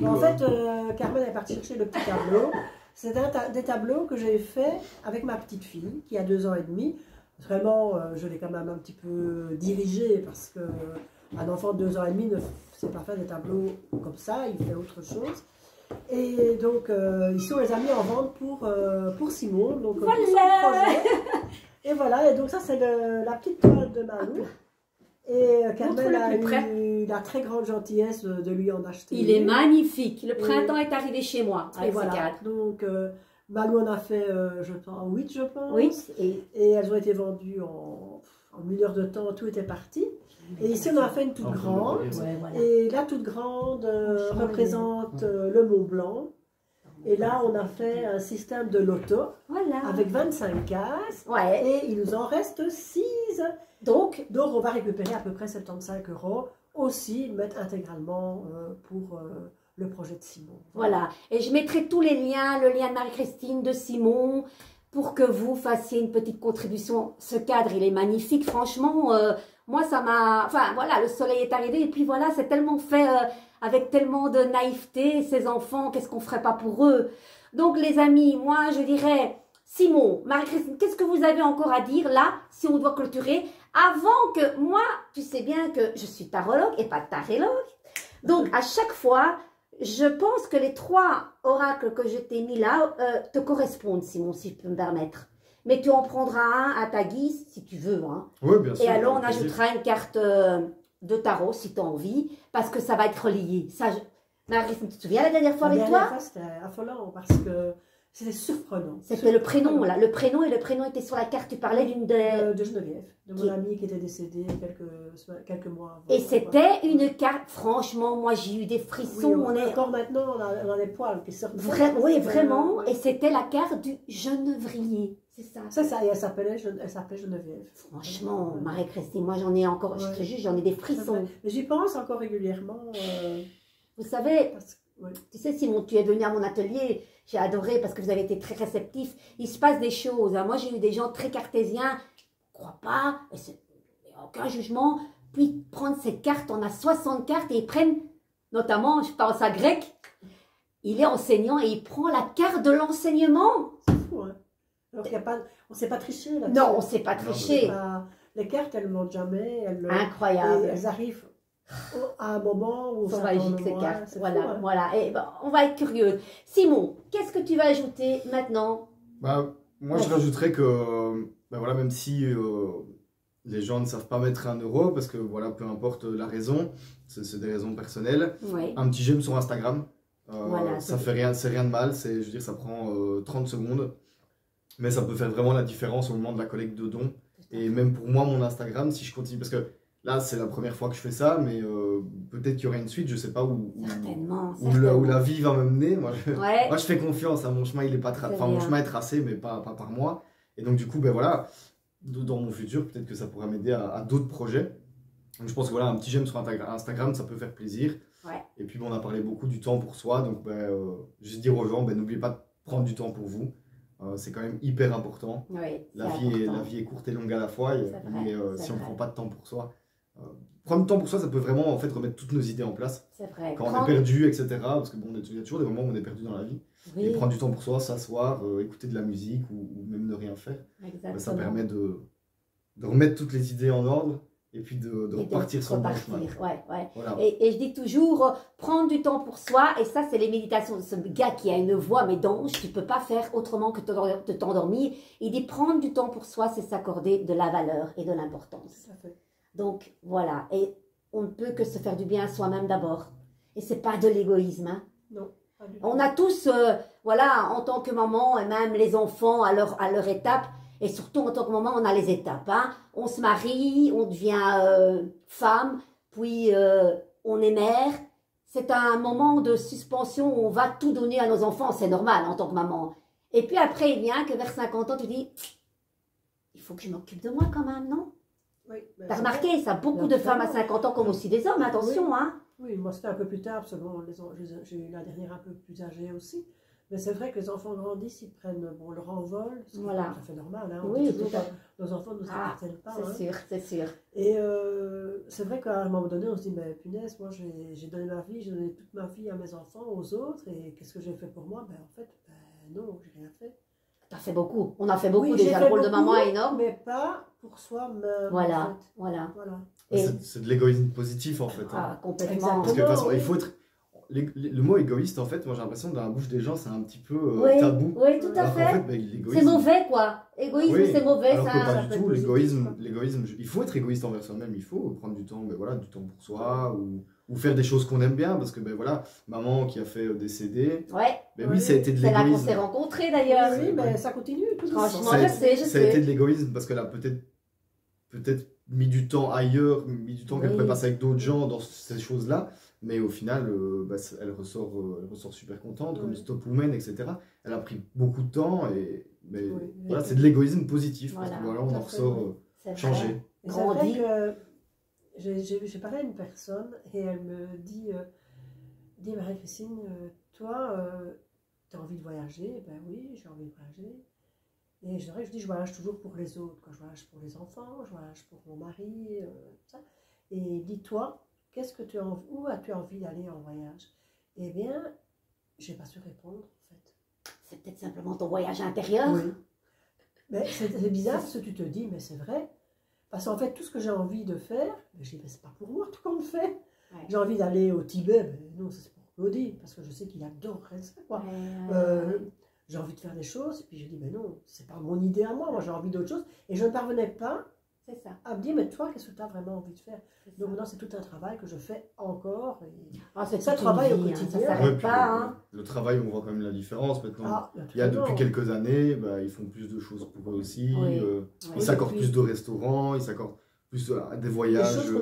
En fait, Carmen est partie chercher le petit tableau. C'est des tableaux que j'ai fait avec ma petite fille qui a 2 ans et demi. Vraiment, je l'ai quand même un petit peu dirigée parce qu'un enfant de 2 ans et demi ne sait pas faire des tableaux comme ça, il fait autre chose. Et donc, ici, on les a mis en vente pour Simon, donc pour son projet. Et voilà, et donc ça, c'est la petite toile de Malou. Et Carmen a eu la très grande gentillesse de lui en acheter. Il est magnifique. Le printemps est arrivé chez moi avec ces cadres. Donc, Malou en a fait, je pense, 8, je pense. Oui. Et elles ont été vendues en 1 heure de temps, tout était parti. Et ici, on a fait une toute grande. Et la toute grande représente le Mont Blanc. Et là, on a fait un système de loto avec 25 cases. Et il nous en reste 6. Donc, on va récupérer à peu près 75 € aussi, mettre intégralement pour le projet de Simon. Voilà. Et je mettrai tous les liens, le lien de Marie-Christine, de Simon, pour que vous fassiez une petite contribution. Ce cadre, il est magnifique. Franchement, moi, ça m'a... Enfin, voilà, le soleil est arrivé. Et puis voilà, c'est tellement fait avec tellement de naïveté. Ces enfants, qu'est-ce qu'on ferait pas pour eux? Donc, les amis, moi, je dirais... Simon, Marie-Christine, qu'est-ce que vous avez encore à dire là, si on doit clôturer? Avant que moi, tu sais bien que je suis tarologue et pas tarélogue. Donc, à chaque fois, je pense que les 3 oracles que je t'ai mis là te correspondent, Simon, si je peux me permettre. Mais tu en prendras un à ta guise, si tu veux. Hein. Oui, bien sûr. Et alors, on ajoutera une carte de tarot, si tu as envie, parce que ça va être relié. Marie-Christine, tu te souviens la dernière fois avec toi? La dernière fois, c'était affolant, parce que... C'était surprenant. C'était le prénom, là. Le prénom était sur la carte. Tu parlais d'une de Geneviève, de mon amie qui était décédée quelques mois avant. Et c'était une carte, franchement, moi j'ai eu des frissons. Oui, encore maintenant, on a des poils qui sortent. Oui, vraiment. Et c'était la carte du Genevrier. C'est ça. C'est ça, et elle s'appelait Geneviève. Franchement, Marie-Christine, moi j'en ai encore, je te jure, j'en ai des frissons. Mais j'y pense encore régulièrement. Vous savez, tu sais, Simon, tu es venu à mon atelier. J'ai adoré parce que vous avez été très réceptifs. Il se passe des choses. Moi, j'ai eu des gens très cartésiens. Je ne crois pas. Il n'y a aucun jugement. Puis, prendre ces cartes, on a 60 cartes et ils prennent, notamment, je pense à Grec. Il est enseignant et il prend la carte de l'enseignement. C'est fou, hein. Alors on ne sait pas tricher là-dessus. Non, on ne sait pas tricher. Les cartes, elles ne montent jamais. Incroyable. Elles arrivent à un moment où ça magique ces cartes. Voilà, fou, hein. Voilà. Et on va être curieux. Simon, qu'est-ce que tu vas ajouter maintenant? Moi, je rajouterais que ben voilà, même si les gens ne savent pas mettre 1 euro, parce que voilà, peu importe la raison, c'est des raisons personnelles, Oui. un petit j'aime sur Instagram, Voilà, ça fait rien, c'est rien de mal, je veux dire, ça prend 30 secondes, mais ça peut faire vraiment la différence au moment de la collecte de dons. Et même pour moi, mon Instagram, si je continue, parce que là, c'est la première fois que je fais ça, mais peut-être qu'il y aura une suite, je sais pas où la vie va me mener. Moi, moi, je fais confiance, hein, mon chemin, il est pas mon chemin est tracé, mais pas par moi. Et donc, du coup, ben voilà, dans mon futur, peut-être que ça pourra m'aider à d'autres projets. Donc, je pense que voilà, un petit j'aime sur Instagram, ça peut faire plaisir. Ouais. Et puis, bon, on a parlé beaucoup du temps pour soi, donc juste dire aux gens, n'oubliez pas de prendre du temps pour vous. C'est quand même hyper important. Oui, la vie est courte et longue à la fois, mais si on ne prend pas de temps pour soi, prendre du temps pour soi, ça peut vraiment en fait remettre toutes nos idées en place. C'est vrai. Quand on est perdu, etc. Parce que bon, il y a toujours des moments où on est perdu dans la vie. Oui. Et prendre du temps pour soi, s'asseoir, écouter de la musique ou même ne rien faire, ça permet de remettre toutes les idées en ordre. Et puis de repartir sur le bon chemin. Ouais. Voilà. Et je dis toujours, prendre du temps pour soi, et ça c'est les méditations de ce gars qui a une voix, mais d'ange, tu ne peux pas faire autrement que de t'endormir. Il dit prendre du temps pour soi, c'est s'accorder de la valeur et de l'importance. Donc voilà, et on ne peut que se faire du bien à soi-même d'abord. Et c'est pas de l'égoïsme. Hein. Non. On a tous, voilà, en tant que maman, et même les enfants à leur étape, et surtout, en tant que maman, on a les étapes. Hein. On se marie, on devient femme, puis on est mère. C'est un moment de suspension où on va tout donner à nos enfants. C'est normal en tant que maman. Et puis après, il vient que vers 50 ans, tu dis, il faut que je m'occupe de moi quand même, non? Oui. T'as remarqué, ça, beaucoup de femmes à 50 ans, comme aussi des hommes, attention. Oui, hein. Oui, moi c'était un peu plus tard, parce que bon, j'ai eu la dernière un peu plus âgée aussi. Mais c'est vrai que les enfants grandissent, ils prennent leur envol, ce qui est tout à fait normal. Hein. Oui, tout à fait. Nos enfants ne nous appartiennent pas. C'est sûr. Et c'est vrai qu'à un moment donné, on se dit, mais punaise, moi j'ai donné ma vie, j'ai donné toute ma vie à mes enfants, aux autres, et qu'est-ce que j'ai fait pour moi? En fait, non, j'ai rien fait. Tu as fait beaucoup. On a fait beaucoup déjà. Le rôle de maman est énorme. Mais pas pour soi-même. Voilà, en fait. voilà. C'est de l'égoïsme positif en fait. Ah, complètement. Exactement. Parce que de toute façon, il faut être. Le mot égoïste, en fait, moi j'ai l'impression que dans la bouche des gens, c'est un petit peu tabou. Oui, tout à fait. En fait c'est mauvais, quoi. Égoïsme, c'est mauvais. Alors ça, que pas ça du tout. L'égoïsme, il faut être égoïste envers soi-même. Il faut prendre du temps, du temps pour soi ou faire des choses qu'on aime bien. Parce que, voilà, maman qui a fait des CD. Oui, ça a été de l'égoïsme. C'est là qu'on s'est rencontrés d'ailleurs. Oui, mais ça continue. Franchement, je sais. Ça a été de l'égoïsme parce qu'elle a peut-être mis du temps ailleurs, mis du temps qu'elle pourrait passer avec d'autres gens dans ces choses-là. Mais au final, elle ressort super contente, comme Stop Women, etc. Elle a pris beaucoup de temps, voilà, c'est de l'égoïsme positif, parce que voilà, on en ressort changé. C'est vrai que j'ai parlé à une personne, et elle me dit, Marie-Christine, toi, tu as envie de voyager? Ben oui, j'ai envie de voyager. Et je dis, je voyage toujours pour les autres, quoi. Je voyage pour les enfants, je voyage pour mon mari, tout ça. Et dis-toi, où as-tu envie d'aller en voyage? Eh bien, je n'ai pas su répondre, en fait. C'est peut-être simplement ton voyage intérieur. Oui. Mais c'est bizarre ce que tu te dis, mais c'est vrai. Parce qu'en fait, tout ce que j'ai envie de faire, je dis, c'est pas pour moi tout qu'on le fait. Ouais. J'ai envie d'aller au Tibet, mais non, c'est pour Claudie, parce que je sais qu'il adorerait ça, quoi. J'ai envie de faire des choses, et puis je dis, mais non, c'est pas mon idée à moi, j'ai envie d'autre chose. Et je ne parvenais pas à me dire, mais toi, qu'est-ce que tu as vraiment envie de faire? Donc maintenant, c'est tout un travail que je fais encore. C'est ça, travail au quotidien. Ça s'arrête pas. Le travail, on voit quand même la différence maintenant. Depuis quelques années, ils font plus de choses pour eux aussi. Ils s'accordent plus de restaurants, ils s'accordent plus des voyages. Des choses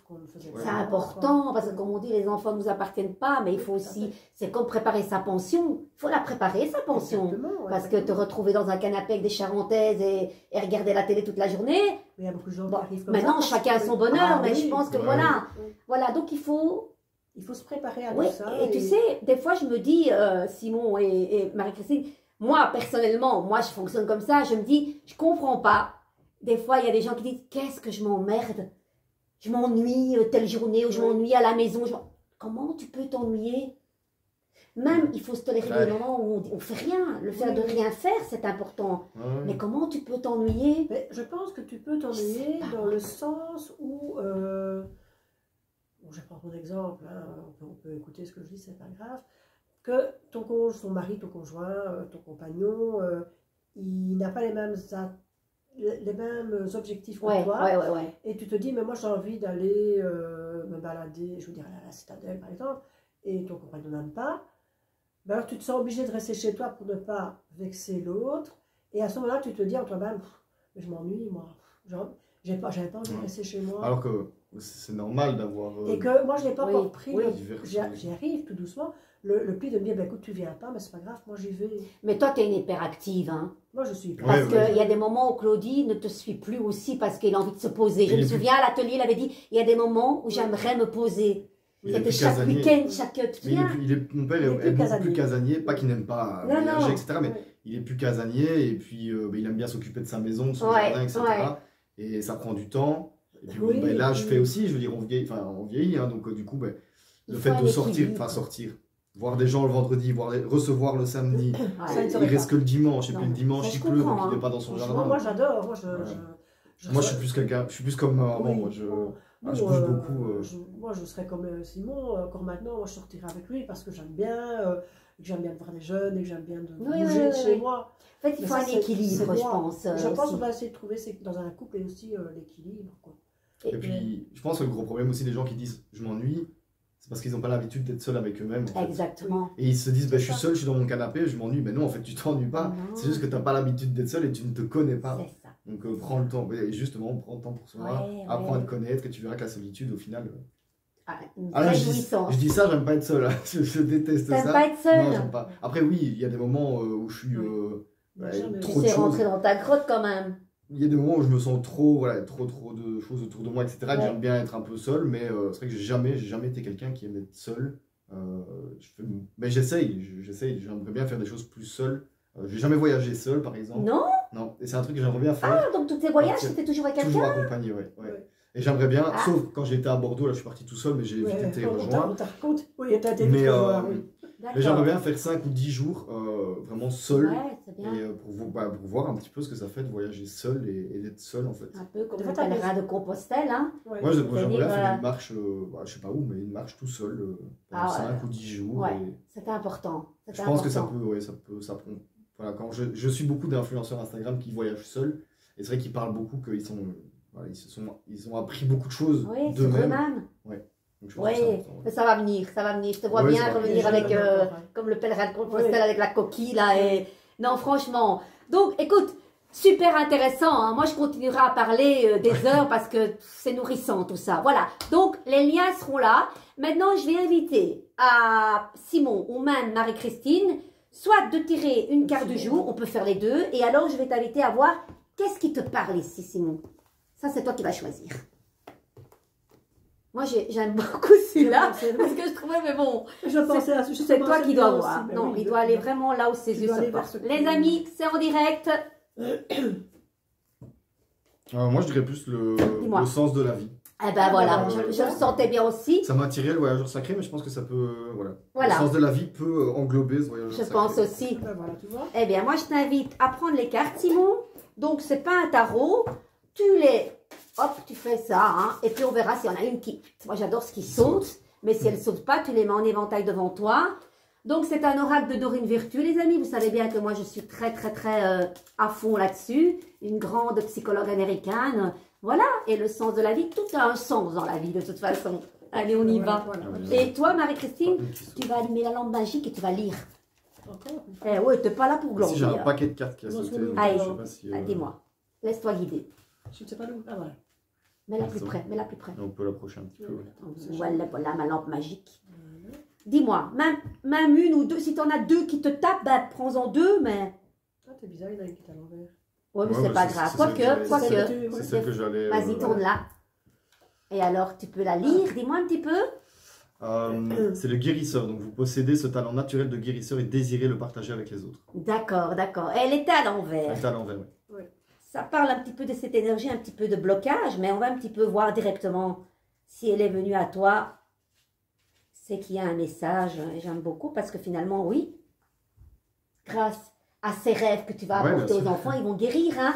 qu'on ne faisait pas. C'est important, parce que comme on dit, les enfants ne nous appartiennent pas, mais il faut aussi, c'est comme préparer sa pension. Il faut la préparer, sa pension. Parce que te retrouver dans un canapé avec des charentaises et regarder la télé toute la journée. Il y a beaucoup de gens qui arrivent comme maintenant, ça. chacun a son bonheur, mais je pense que voilà, donc il faut se préparer à tout ça. Et tu sais, des fois je me dis, Simon et Marie-Christine, moi personnellement, je fonctionne comme ça, je me dis, je comprends pas. Des fois, il y a des gens qui disent, qu'est-ce que je m'emmerde, je m'ennuie telle journée, ou je m'ennuie à la maison. Comment tu peux t'ennuyer? Même, il faut se tolérer des moments où on ne fait rien. Le fait de rien faire, c'est important. Mais comment tu peux t'ennuyer? Je pense que tu peux t'ennuyer dans le sens où... je vais prendre mon exemple, hein, on peut écouter ce que je dis, c'est pas grave. Que ton mari, ton conjoint, ton compagnon, il n'a pas les mêmes les mêmes objectifs que Ouais, toi. ouais. Et tu te dis, mais moi j'ai envie d'aller me balader, je veux dire, aller à la citadelle par exemple, et ton compagnon n'aime pas. Ben alors tu te sens obligé de rester chez toi pour ne pas vexer l'autre. Et à ce moment-là, tu te dis en toi-même, je m'ennuie, moi. J'avais pas envie de rester chez moi. Alors que c'est normal d'avoir. Et que moi, je n'ai pas encore pris. J'y diversion. arrive tout doucement. Le pli de me dire, ben, écoute, tu viens pas, mais c'est pas grave, moi j'y vais. Mais toi, tu es une hyperactive, hein. Moi, je suis Parce qu'il y a des moments où Claudie ne te suit plus aussi parce qu'il a envie de se poser. Je me souviens, à l'atelier, il avait dit, il y a des moments où j'aimerais me poser. C'était chaque week-end, chaque... Mon père est beaucoup plus casanier, pas qu'il n'aime pas voyager, etc. Mais il est plus casanier et puis il aime bien s'occuper de sa maison, de son jardin, etc. Et ça prend du temps. Et puis là, je fais aussi, je veux dire, on vieillit, hein, donc du coup, le fait de sortir, voir des gens le vendredi, recevoir le samedi, il reste que le dimanche, et puis le dimanche il pleut, donc il n'est pas dans son jardin. Moi j'adore, moi je suis plus comme avant, moi je bouge beaucoup. Moi je serais comme Simon, encore maintenant, moi je sortirais avec lui parce que j'aime bien de voir les jeunes et que j'aime bien de bouger de chez moi. En fait, il faut un équilibre, je pense. Je pense qu'on va essayer de trouver dans un couple et aussi l'équilibre. Et puis, je pense que le gros problème aussi des gens qui disent je m'ennuie, c'est parce qu'ils n'ont pas l'habitude d'être seuls avec eux-mêmes. En fait. Exactement. Et ils se disent je suis seul, je suis dans mon canapé, je m'ennuie. Mais non, en fait, tu t'ennuies pas. C'est juste que tu n'as pas l'habitude d'être seul et tu ne te connais pas. C'est ça. Donc, prends le temps. Et justement, prends le temps pour soi, apprends à te connaître et tu verras que la solitude, au final. Je dis ça, j'aime pas être seul. Hein. Je déteste ça. T'aimes pas être seul? Non, j'aime pas. Après, oui, il y a des moments où je suis. Tu sais rentrer dans ta grotte quand même. Il y a des moments où je me sens trop de choses autour de moi, etc. J'aime bien être un peu seul, mais c'est vrai que j'ai jamais été quelqu'un qui aime être seul. Mais j'essaye, j'aimerais bien faire des choses plus seul. J'ai jamais voyagé seul, par exemple. Non. Non, et c'est un truc que j'aimerais bien faire. Ah, donc tous tes voyages, c'était toujours avec quelqu'un? Toujours accompagné, ouais. Et j'aimerais bien, sauf quand j'étais à Bordeaux, là je suis parti tout seul, mais j'ai vite été rejoint. Mais j'aimerais bien faire 5 ou 10 jours vraiment seul, et pour voir un petit peu ce que ça fait de voyager seul et d'être seul en fait. Un peu comme le pèlerin de Compostelle, hein. Moi j'aimerais bien faire une marche, je sais pas où, mais une marche tout seul pendant 5 ou 10 jours. Ouais, c'était important. Je pense que ça peut, voilà, quand je suis beaucoup d'influenceurs Instagram qui voyagent seuls, et c'est vrai qu'ils parlent beaucoup qu'ils sont, ils ont appris beaucoup de choses d'eux-mêmes. Oui, mais ça va venir. Je te vois bien revenir avec, comme le pèlerin de Compostelle avec la coquille là. Et... Non, franchement. Donc, écoute, super intéressant. Hein. Moi, je continuerai à parler des heures parce que c'est nourrissant tout ça. Voilà. Donc, les liens seront là. Maintenant, je vais inviter à Simon ou même Marie-Christine, soit de tirer une carte du jour, on peut faire les deux. Et alors, je vais t'inviter à voir qu'est-ce qui te parle ici, Simon. Ça, c'est toi qui vas choisir. Moi, j'aime beaucoup celui-là, parce que je trouvais, mais bon, c'est toi qui dois voir. Non, il doit aller vraiment là où ses yeux se portent. Les amis, c'est en direct. Moi, je dirais plus le sens de la vie. Eh ben voilà, je le sentais bien aussi. Ça m'a attiré le voyageur sacré, mais je pense que ça peut, Le sens de la vie peut englober ce voyageur sacré. Je pense aussi. Eh bien, moi, je t'invite à prendre les cartes, Simon. Donc, c'est pas un tarot. Tu les... Hop, tu fais ça, hein, et puis on verra s'il y en a une qui... Moi, j'adore ce qui saute, mais si elle ne saute pas, tu les mets en éventail devant toi. Donc, c'est un oracle de Dorine Virtue, les amis. Vous savez bien que moi, je suis très à fond là-dessus. Une grande psychologue américaine. Voilà, et le sens de la vie, tout a un sens dans la vie, de toute façon. Allez, on y va. Et toi, Marie-Christine, tu vas allumer la lampe magique et tu vas lire. Eh oui, tu n'es pas là pour glandir. Si j'ai un paquet de cartes qui a sauté. Allez, dis-moi. Laisse-toi guider. Je ne sais pas d'où. Ah voilà. Mets-la plus près, mets-la plus près. On peut l'approcher un petit peu. Voilà, ma lampe magique. Dis-moi, même une ou deux, si tu en as deux qui te tapent, ben, prends-en deux, mais... Ah, t'es bizarre, il y en a une qui est à l'envers. Oui, mais c'est pas grave. Quoique. C'est celle que j'allais... Vas-y, tourne-la. Et alors, tu peux la lire, dis-moi un petit peu. C'est le guérisseur, donc vous possédez ce talent naturel de guérisseur et désirez le partager avec les autres. D'accord. Elle était à l'envers. Elle était à l'envers, oui. Ça parle un petit peu de cette énergie, un petit peu de blocage, mais on va un petit peu voir directement si elle est venue à toi. C'est qu'il y a un message, j'aime beaucoup, parce que finalement, oui, grâce à ces rêves que tu vas apporter aux enfants, ils vont guérir, hein.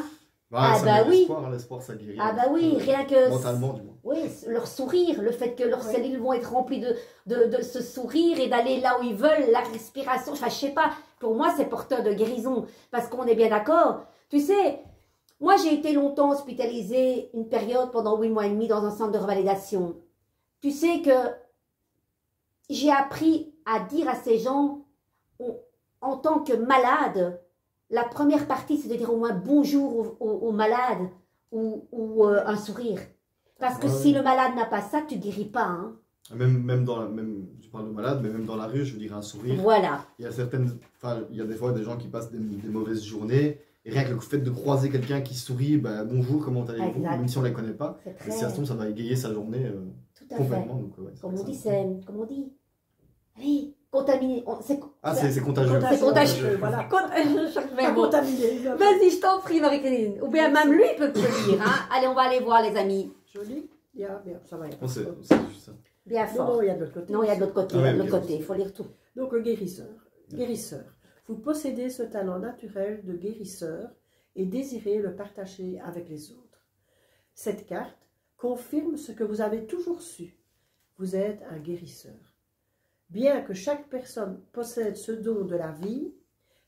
Oui. L'espoir, ça guérit. Ah bah oui, rien que... Mentalement, du moins. Oui, leur sourire, le fait que leurs cellules vont être remplies de ce sourire et d'aller là où ils veulent, la respiration, enfin je sais pas, pour moi c'est porteur de guérison, parce qu'on est bien d'accord. Tu sais, Moi, j'ai été longtemps hospitalisée, une période pendant 8 mois et demi dans un centre de revalidation. Tu sais que j'ai appris à dire à ces gens, en tant que malade, la première partie, c'est de dire au moins bonjour au malade ou un sourire. Parce que si le malade n'a pas ça, tu ne guéris pas. Hein. Même, je parle de malade, mais même dans la rue, je veux dire un sourire. Voilà. Il y a des fois des gens qui passent des mauvaises journées. Et rien que le fait de croiser quelqu'un qui sourit, bah, bonjour, comment allez-vous, même si on ne les connaît pas. Et si ça se tombe, ça va égayer sa journée complètement. Donc, comme on dit, allez, contaminé. C'est contagieux. C'est contagieux. Voilà. Contaminé. Vas-y, je t'en prie, Marie-Christine. Ou bien même lui peut te le dire. Hein. Allez, on va aller voir les amis. Joli. Bien, ça va. C'est juste ça. Bien fort. Non, il y a de l'autre côté. Non, il y a de l'autre côté. Ah, de l'autre côté. Il faut lire tout. Donc, le guérisseur. Guérisseur. Vous possédez ce talent naturel de guérisseur et désirez le partager avec les autres. Cette carte confirme ce que vous avez toujours su. Vous êtes un guérisseur. Bien que chaque personne possède ce don de la vie,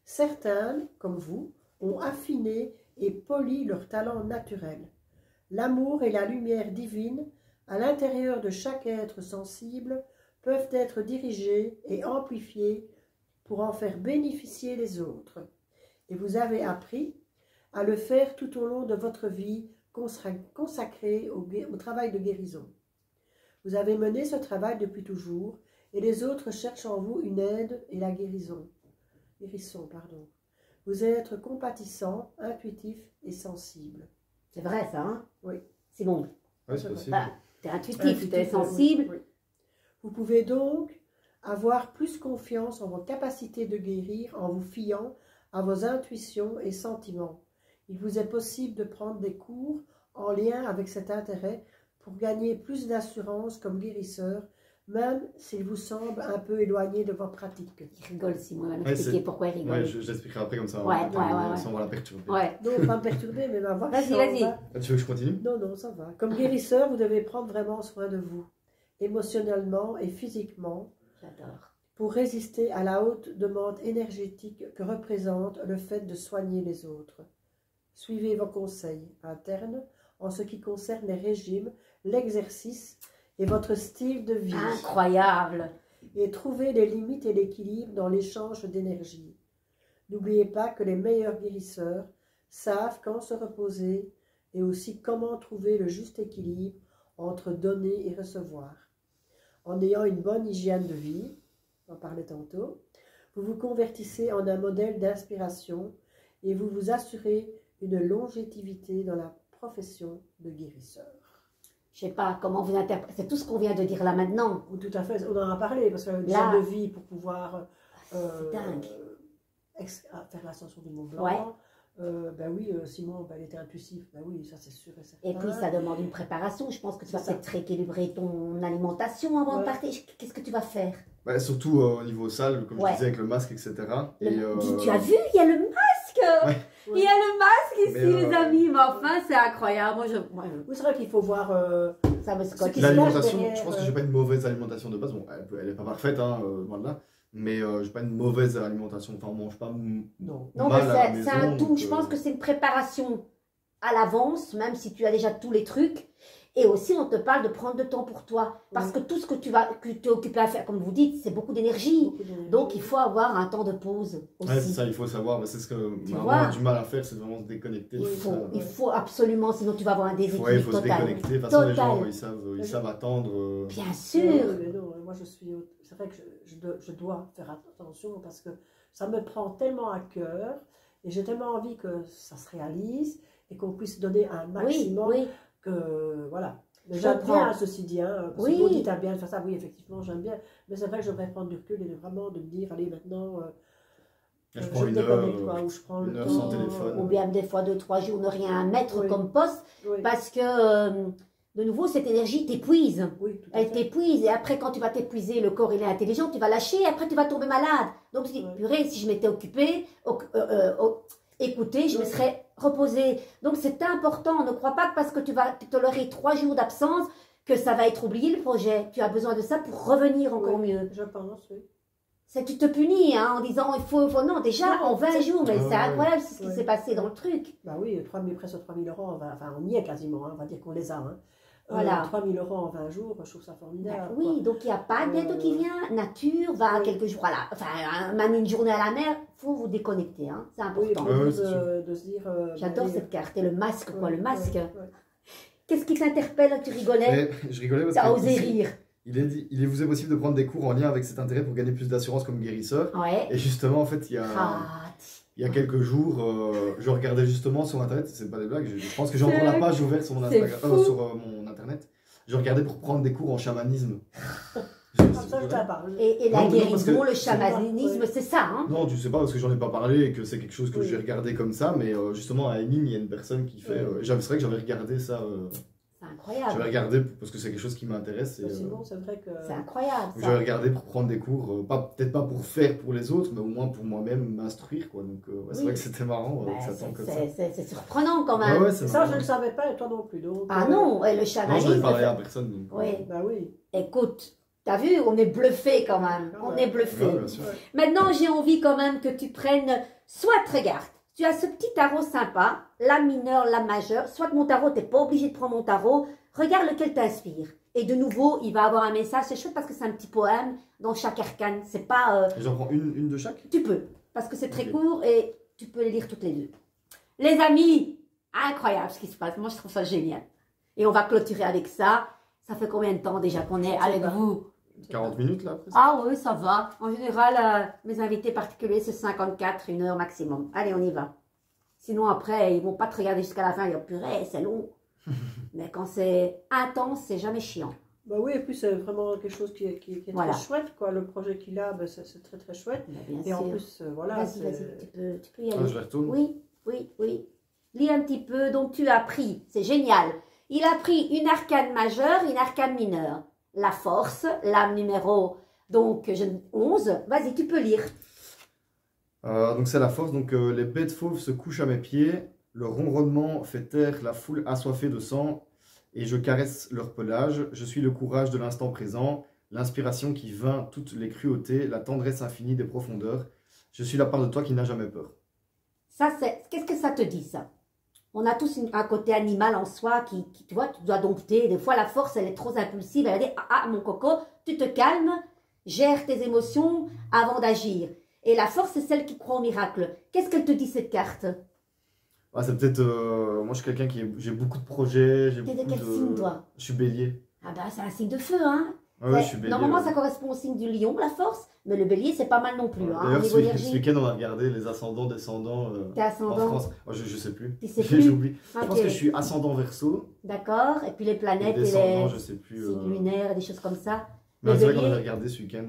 certains, comme vous, ont affiné et poli leur talent naturel. L'amour et la lumière divine, à l'intérieur de chaque être sensible, peuvent être dirigés et amplifiés pour en faire bénéficier les autres. Et vous avez appris à le faire tout au long de votre vie consacrée au travail de guérison. Vous avez mené ce travail depuis toujours et les autres cherchent en vous une aide et la guérison. Vous êtes compatissant, intuitif et sensible. C'est vrai ça, hein? Oui. Simon. Oui, c'est possible. T'es intuitif, t'es sensible. Oui. Vous pouvez donc avoir plus confiance en vos capacités de guérir en vous fiant à vos intuitions et sentiments. Il vous est possible de prendre des cours en lien avec cet intérêt pour gagner plus d'assurance comme guérisseur, même s'il vous semble un peu éloigné de vos pratiques. Il rigole, Simon, il va m'expliquer pourquoi il rigole. Oui, j'expliquerai après comme ça. Ouais. On va la perturber. Ouais. Non, pas me perturber, mais voir. Vas-y. Tu veux que je continue? Non, ça va. Comme guérisseur, vous devez prendre vraiment soin de vous, émotionnellement et physiquement. J'adore. Pour résister à la haute demande énergétique que représente le fait de soigner les autres. Suivez vos conseils internes en ce qui concerne les régimes, l'exercice et votre style de vie. Incroyable. Et trouvez les limites et l'équilibre dans l'échange d'énergie. N'oubliez pas que les meilleurs guérisseurs savent quand se reposer et aussi comment trouver le juste équilibre entre donner et recevoir. En ayant une bonne hygiène de vie, on en parlait tantôt, vous vous convertissez en un modèle d'inspiration et vous vous assurez une longévité dans la profession de guérisseur. Je ne sais pas comment vous interprétez, c'est tout ce qu'on vient de dire là maintenant. Tout à fait, on en a parlé, parce qu'une hygiène de vie pour pouvoir faire l'ascension du Mont Blanc. Ouais. Ben oui, Simon, elle était intuitif, ben oui, ça c'est sûr et certain. Et puis ça demande une préparation, je pense que tu vas peut-être rééquilibrer ton alimentation avant de partir. Qu'est-ce que tu vas faire? Surtout au niveau salle, comme je disais, avec le masque, etc. Tu as vu, il y a le masque. Il y a le masque ici, les amis, mais enfin c'est incroyable. Oui, c'est vrai qu'il faut voir ça me scotche. L'alimentation, je pense que j'ai pas une mauvaise alimentation de base. Bon, elle est pas parfaite, hein, loin de là. Mais j'ai pas une mauvaise alimentation. Enfin, on mange pas non, mais c'est un tout. Je pense que c'est une préparation à l'avance, même si tu as déjà tous les trucs. Et aussi, on te parle de prendre du temps pour toi. Parce que tout ce que tu es occupé à faire, comme vous dites, c'est beaucoup d'énergie. Donc, il faut avoir un temps de pause aussi. Ouais, c'est ça, il faut savoir. C'est ce que on a du mal à faire, c'est vraiment se déconnecter. Il faut absolument, sinon tu vas avoir un déséquilibre total. Il faut se déconnecter. De toute façon, les gens, ils savent attendre. Bien sûr. Non, moi, c'est vrai que je dois faire attention parce que ça me prend tellement à cœur et j'ai tellement envie que ça se réalise et qu'on puisse donner un maximum. Oui. Que voilà. Mais j'aime bien, ceci dit, hein, parce que vous dites bien de faire ça, oui, effectivement, j'aime bien, mais c'est vrai que je devrais prendre du recul et vraiment de me dire, allez, maintenant, je prends une heure, ou je prends une le heure temps, sans téléphone. Ou bien des fois 2-3 jours, ne rien mettre comme poste, parce que, de nouveau, cette énergie t'épuise. Elle t'épuise, et après, quand tu vas t'épuiser, le corps, il est intelligent, tu vas lâcher, et après, tu vas tomber malade. Donc, tu dis, purée, si je m'étais occupée, écoutez, je me serais reposée. Donc c'est important, ne crois pas que parce que tu vas tolérer 3 jours d'absence que ça va être oublié le projet. Tu as besoin de ça pour revenir encore mieux. Je pense, oui. tu te punis hein, en disant il faut non, déjà en 20 jours, mais c'est incroyable ce qui s'est passé dans le truc. Bah oui, presque 3 000 €, enfin on y est quasiment, hein, on va dire qu'on les a. Hein. Voilà. 3 000 € en 20 jours, je trouve ça formidable. Bah, oui, donc il n'y a pas de bientôt qui vient, nature, va quelques jours, voilà, enfin même une journée à la mer, il faut vous déconnecter, hein, c'est important. Oui, de se dire... J'adore cette carte, et le masque, quoi, le masque. Qu'est-ce qui t'interpelle, tu rigolais? Je rigolais parce que... osé rire. Il vous est possible de prendre des cours en lien avec cet intérêt pour gagner plus d'assurance comme guérisseur. Ouais. Et justement, en fait, il y a quelques jours, je regardais justement sur Internet, c'est pas des blagues, je pense que j'ai encore la page ouverte sur mon, sur mon Internet. Je regardais pour prendre des cours en chamanisme. Et la guérison, le chamanisme, c'est ça, hein? Non, tu sais pas parce que j'en ai pas parlé et que c'est quelque chose que j'ai regardé comme ça, mais justement à Enin, il y a une personne qui fait. C'est vrai que j'avais regardé ça. C'est incroyable. J'avais regardé parce que c'est quelque chose qui m'intéresse. Sinon, c'est vrai que. C'est incroyable. J'avais regardé pour prendre des cours, peut-être pas pour faire pour les autres, mais au moins pour moi-même m'instruire, quoi. Donc c'est vrai que c'était marrant que ça tombe comme ça. C'est surprenant quand même. Ouais, ça, je ne le savais pas et toi non plus. Donc, non, le chamanisme. Non, j'en ai parlé à personne. Donc, oui. Bah oui. Écoute. T'as vu, on est bluffé quand même. On est bluffé. Maintenant, j'ai envie quand même que tu prennes, soit regarde, tu as ce petit tarot sympa, la mineure, la majeure, soit mon tarot, t'es pas obligé de prendre mon tarot, regarde lequel t'inspire. Et de nouveau, il va avoir un message, c'est chouette parce que c'est un petit poème dans chaque arcane, c'est pas... J'en prends une de chaque? Tu peux, parce que c'est très court et tu peux les lire toutes les deux. Les amis, incroyable ce qui se passe, moi je trouve ça génial. Et on va clôturer avec ça. Ça fait combien de temps déjà qu'on est avec vous? 40 minutes là après. Ah oui, ça va. En général, mes invités particuliers, c'est 54, 1 heure maximum. Allez, on y va. Sinon, après, ils vont pas te regarder jusqu'à la fin. Ils vont purée, c'est long. Mais quand c'est intense, c'est jamais chiant. Bah oui, et puis c'est vraiment quelque chose qui est très chouette, quoi. Le projet qu'il a, c'est très très chouette. Bien et sûr. En plus, voilà. Vas-y, tu peux y aller. Je la retourne. Oui. Lis un petit peu. Donc, tu as pris, c'est génial. Il a pris une arcane majeure, une arcane mineure. La force, l'âme numéro donc 11. Vas-y, tu peux lire. Donc c'est la force. Donc les bêtes fauves se couchent à mes pieds. Le ronronnement fait taire la foule assoiffée de sang. Et je caresse leur pelage. Je suis le courage de l'instant présent. L'inspiration qui vainc toutes les cruautés. La tendresse infinie des profondeurs. Je suis la part de toi qui n'a jamais peur. Ça, qu'est-ce que ça te dit, ça? On a tous un côté animal en soi qui, tu vois, tu dois dompter. Des fois, la force, elle est trop impulsive. Elle dit, mon coco, tu te calmes, gère tes émotions avant d'agir. Et la force, c'est celle qui croit au miracle. Qu'est-ce qu'elle te dit, cette carte? C'est peut-être... moi, je suis quelqu'un j'ai beaucoup de projets. T'es de quel signe, toi? Je suis bélier. Ah bah, c'est un signe de feu, hein. Ouais, je suis bélier. Normalement, ça correspond au signe du lion, la force. Mais le bélier, c'est pas mal non plus. D'ailleurs, ce week-end, on a regardé les ascendants, descendants en France. Je sais plus. Tu sais plus? J'oublie. Je pense que je suis ascendant Verseau. D'accord. Et puis les planètes et les je sais plus, signes lunaires, des choses comme ça. C'est vrai qu'on avait regardé ce week-end.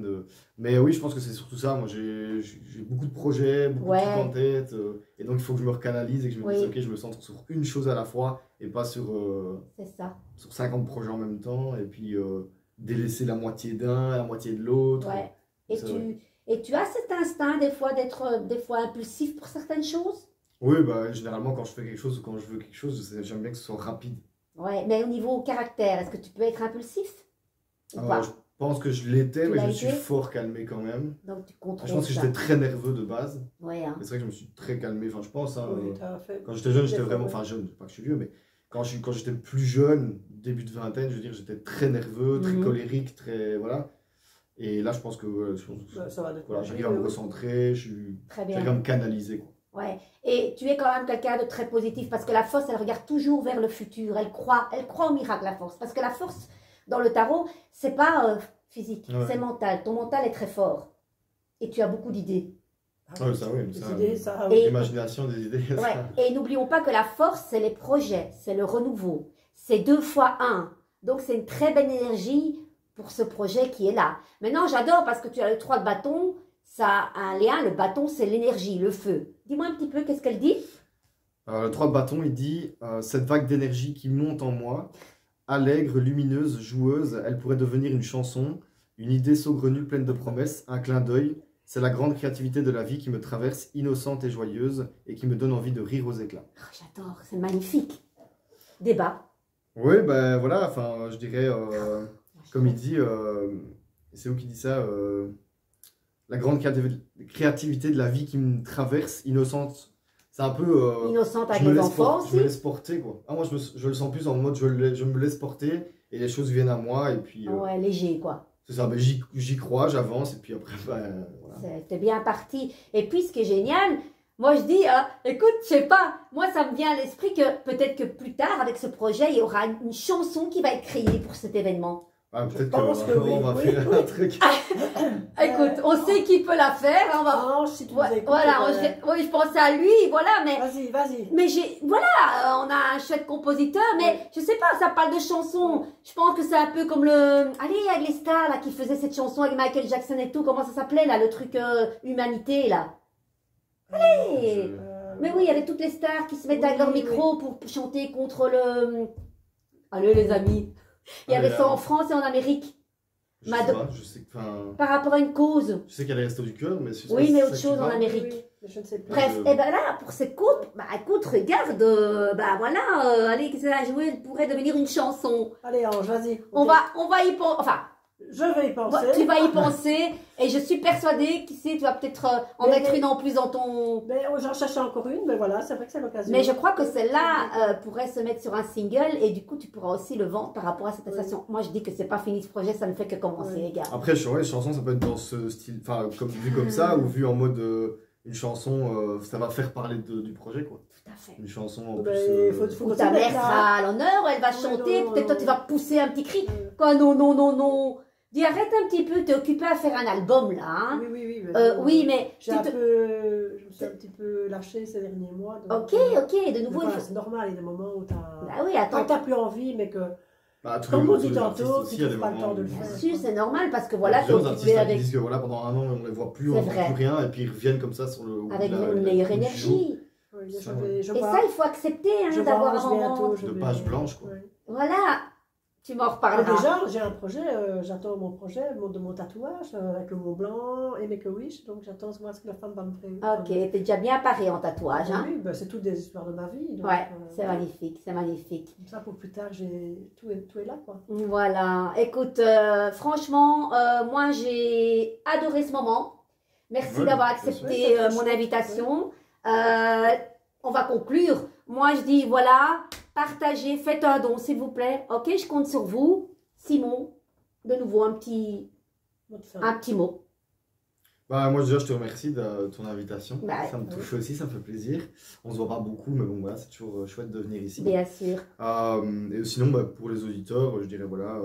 Mais oui, je pense que c'est surtout ça. Moi, j'ai beaucoup de projets, beaucoup de trucs en tête. Et donc, il faut que je me recanalise et que je me dise, ok, je me centre sur une chose à la fois et pas sur 50 projets en même temps. Et puis, délaisser la moitié d'un, la moitié de l'autre. Ouais. Et tu as cet instinct des fois d'être des fois impulsif pour certaines choses? Oui, généralement quand je fais quelque chose ou quand je veux quelque chose, j'aime bien que ce soit rapide. Ouais, mais au niveau caractère, est-ce que tu peux être impulsif ou pas? Je pense que je l'étais, mais je me suis fort calmé quand même. Donc tu contrôles Je pense que j'étais très nerveux de base. Ouais. Mais c'est vrai que je me suis très calmé. Enfin, je pense. Quand j'étais jeune, j'étais vraiment. Enfin, jeune, pas que je suis vieux, mais quand j'étais plus jeune, début de vingtaine, je veux dire, j'étais très nerveux, très colérique, très. Voilà. Et là, je pense que j'arrive à me recentrer, j'arrive à me canaliser. Quoi. Ouais. Et tu es quand même quelqu'un de très positif parce que la force, elle regarde toujours vers le futur. Elle croit au miracle, la force. Parce que la force, dans le tarot, c'est pas physique, c'est mental. Ton mental est très fort. Et tu as beaucoup d'idées. Oui, ça, oui. L'imagination des idées. Et n'oublions pas que la force, c'est les projets, c'est le renouveau. C'est 2 fois 1. Donc, c'est une très belle énergie pour ce projet qui est là. Maintenant, j'adore parce que tu as le 3 de bâton, ça a un lien, le bâton c'est l'énergie, le feu. Dis-moi un petit peu, qu'est-ce qu'elle dit? Le 3 de bâton, il dit cette vague d'énergie qui monte en moi, allègre, lumineuse, joueuse, elle pourrait devenir une chanson, une idée saugrenue pleine de promesses, un clin d'œil. C'est la grande créativité de la vie qui me traverse, innocente et joyeuse, et qui me donne envie de rire aux éclats. J'adore, c'est magnifique. Débat. Oui, voilà, enfin, je dirais... comme il dit, c'est où qui dit ça la grande créativité de la vie qui me traverse, innocente. C'est un peu... innocente avec les enfants aussi. Je me laisse porter, quoi. Ah, moi, je le sens plus en mode, je me laisse porter et les choses viennent à moi et puis... ouais, léger, quoi. C'est ça, ben, j'y crois, j'avance et puis après, ben, voilà. C'était bien parti. Et puis, ce qui est génial, moi, je dis, écoute, je sais pas, moi, ça me vient à l'esprit que peut-être que plus tard, avec ce projet, il y aura une chanson qui va être créée pour cet événement. Ah, peut-être qu'on va faire un truc. Écoute, on sait qui peut la faire. On va... Ange, si tu nous écoutes, voilà, oui, je pensais à lui, voilà, mais... Vas-y. Mais voilà, on a un chouette compositeur, mais je sais pas, ça parle de chansons. Je pense que c'est un peu comme allez, avec les stars, là, qui faisaient cette chanson avec Michael Jackson et tout, comment ça s'appelait, là, le truc Humanité, là. Allez mais oui, il y avait toutes les stars qui se mettaient avec leur micro pour chanter contre le... Allez, les amis. Il y avait ça en France et en Amérique. Je sais pas, je sais que... Par rapport à une cause. Je sais qu'il y a les Restos du Cœur, mais... Oui, mais autre chose en Amérique. Oui, je ne sais plus. Bref, et ben là, pour cette coupe, bah écoute, regarde, voilà, allez, qu'est-ce qu'elle a joué, elle pourrait devenir une chanson. Allez, Ange, vas-y. On va y penser, enfin... Je vais y penser. Tu vas y penser et je suis persuadée, qui sait, tu vas peut-être en mettre une en plus dans ton... Mais j'en cherchais encore une, mais voilà, c'est vrai que c'est l'occasion. Mais je crois que celle-là pourrait se mettre sur un single et du coup, tu pourras aussi le vendre par rapport à cette station. Moi, je dis que c'est pas fini ce projet, ça ne fait que commencer, les gars. Après, les chansons, ça peut être dans ce style, enfin, vu comme ça, ou vu en mode une chanson, ça va faire parler du projet, quoi. Tout à fait. Une chanson en plus... Où ta mère sera à l'honneur, elle va chanter, peut-être toi, tu vas pousser un petit cri. Quoi, non. Dis, arrête un petit peu, t'es occupé à faire un album là. Hein. Oui. Oui, mais. Je me suis un petit peu lâchée ces derniers mois. Donc, ok, de nouveau. C'est normal, il y a des moments où t'as. Bah oui, attends. Quand t'as plus envie, mais que. Comme on dit tantôt, tu trouves pas le temps de le faire. Bien sûr, c'est normal parce que voilà, t'es occupé avec. Ils disent que voilà, pendant un an, on les voit plus, on ne voit plus rien, et puis ils reviennent comme ça sur le. Avec une meilleure énergie. Et ça, il faut accepter d'avoir un moment. De page blanche, quoi. Voilà. Tu m'en reparleras. Déjà, j'ai un projet, j'attends mon projet de mon tatouage avec le Mont Blanc et Make-A-Wish, donc j'attends de voir ce que la femme va me faire. Ok, t'es déjà bien paré en tatouage. Hein? Oui, c'est toutes des histoires de ma vie. Donc, ouais, c'est magnifique, c'est magnifique. Comme ça, pour plus tard, tout est là, quoi. Voilà, écoute, franchement, moi j'ai adoré ce moment. Merci d'avoir accepté mon invitation. On va conclure. Moi, je dis, voilà, partagez, faites un don, s'il vous plaît. Ok, je compte sur vous. Simon, de nouveau, un petit mot. Bah, moi, déjà, je te remercie de ton invitation. Bah, ça me touche aussi, ça me fait plaisir. On se voit pas beaucoup, mais bon, voilà, c'est toujours chouette de venir ici. Bien sûr. Et sinon, pour les auditeurs, je dirais, voilà...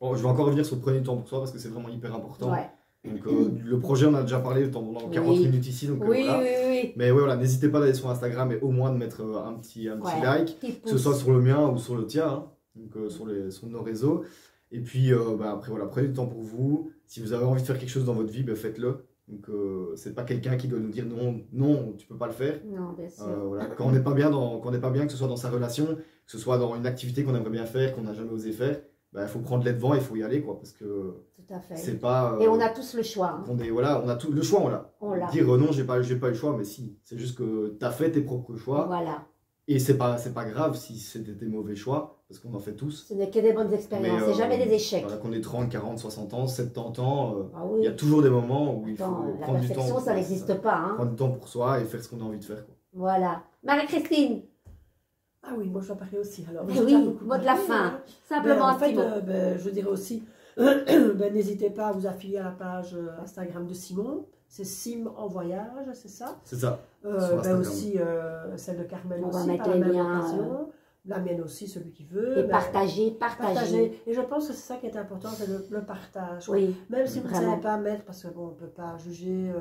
je vais encore revenir sur le premier temps pour toi, parce que c'est vraiment hyper important. Ouais. Donc, le projet, on a déjà parlé pendant 40 minutes ici. Donc, voilà. Oui. Mais ouais, voilà, n'hésitez pas d'aller sur Instagram et au moins de mettre un petit like, que ce soit sur le mien ou sur le tien, hein, donc sur nos réseaux. Et puis, après, voilà, prenez du temps pour vous. Si vous avez envie de faire quelque chose dans votre vie, faites-le. Donc, c'est pas quelqu'un qui doit nous dire non, tu peux pas le faire. Non, bien sûr. Voilà. Quand on n'est pas bien, que ce soit dans sa relation, que ce soit dans une activité qu'on aimerait bien faire, qu'on n'a jamais osé faire, faut prendre les devants et il faut y aller, quoi, parce que tout à fait. C'est pas et on a tous le choix. Hein. On a tout le choix, on l'a. Dire non, j'ai pas le choix, mais si, c'est juste que tu as fait tes propres choix. Voilà. Et c'est pas grave si c'était des mauvais choix, parce qu'on en fait tous. Ce n'est que des bonnes expériences, c'est jamais des échecs. Voilà, qu'on ait 30, 40, 60 ans, 70 ans, il y a toujours des moments où il faut prendre du temps. La perfection, ça n'existe pas. Hein. Prendre du temps pour soi et faire ce qu'on a envie de faire, quoi. Voilà. Marie-Christine. Ah oui, moi je vais parler aussi alors. Oui, mot de la fin. Simplement en fait, je dirais aussi, n'hésitez pas à vous affilier à la page Instagram de Simon. C'est Sim en voyage, c'est ça? C'est ça. Aussi celle de Carmen on aussi, va mettre par la même liens, occasion. La mienne aussi, celui qui veut. Et partager. Et je pense que c'est ça qui est important, c'est le partage. Oui, même si vous ne savez pas mettre, parce que bon, on ne peut pas juger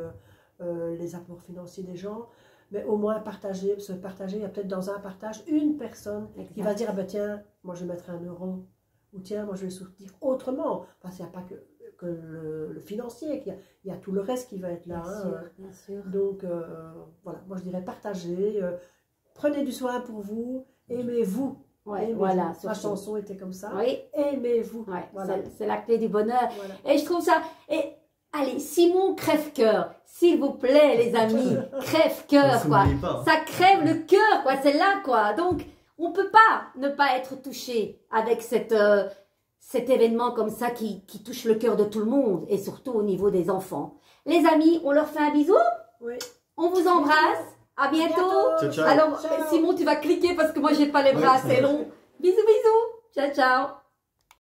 les apports financiers des gens, mais au moins partager, se partager. Il y a peut-être dans un partage une personne qui va dire, ah ben tiens, moi je vais mettre 1 euro, ou tiens, moi je vais soutenir autrement. Parce qu'il n'y a pas que le financier, il y a tout le reste qui va être là. Bien sûr. Donc voilà, moi je dirais partager, prenez du soin pour vous, aimez-vous. Ouais, voilà, ma chanson était comme ça. Oui. Aimez-vous. Ouais, voilà. C'est la clé du bonheur. Voilà. Et je trouve ça... Allez, Simon crève-cœur, s'il vous plaît, les amis, crève-cœur, quoi. Ça crève le cœur, quoi, c'est là, quoi. Donc, on peut pas ne pas être touché avec cette cet événement comme ça qui touche le cœur de tout le monde et surtout au niveau des enfants. Les amis, on leur fait un bisou. Oui. On vous embrasse. À bientôt. Ciao, ciao. Alors, Ciao. Simon, tu vas cliquer parce que moi, j'ai pas les bras assez longs. Bisous, bisous. Ciao, ciao.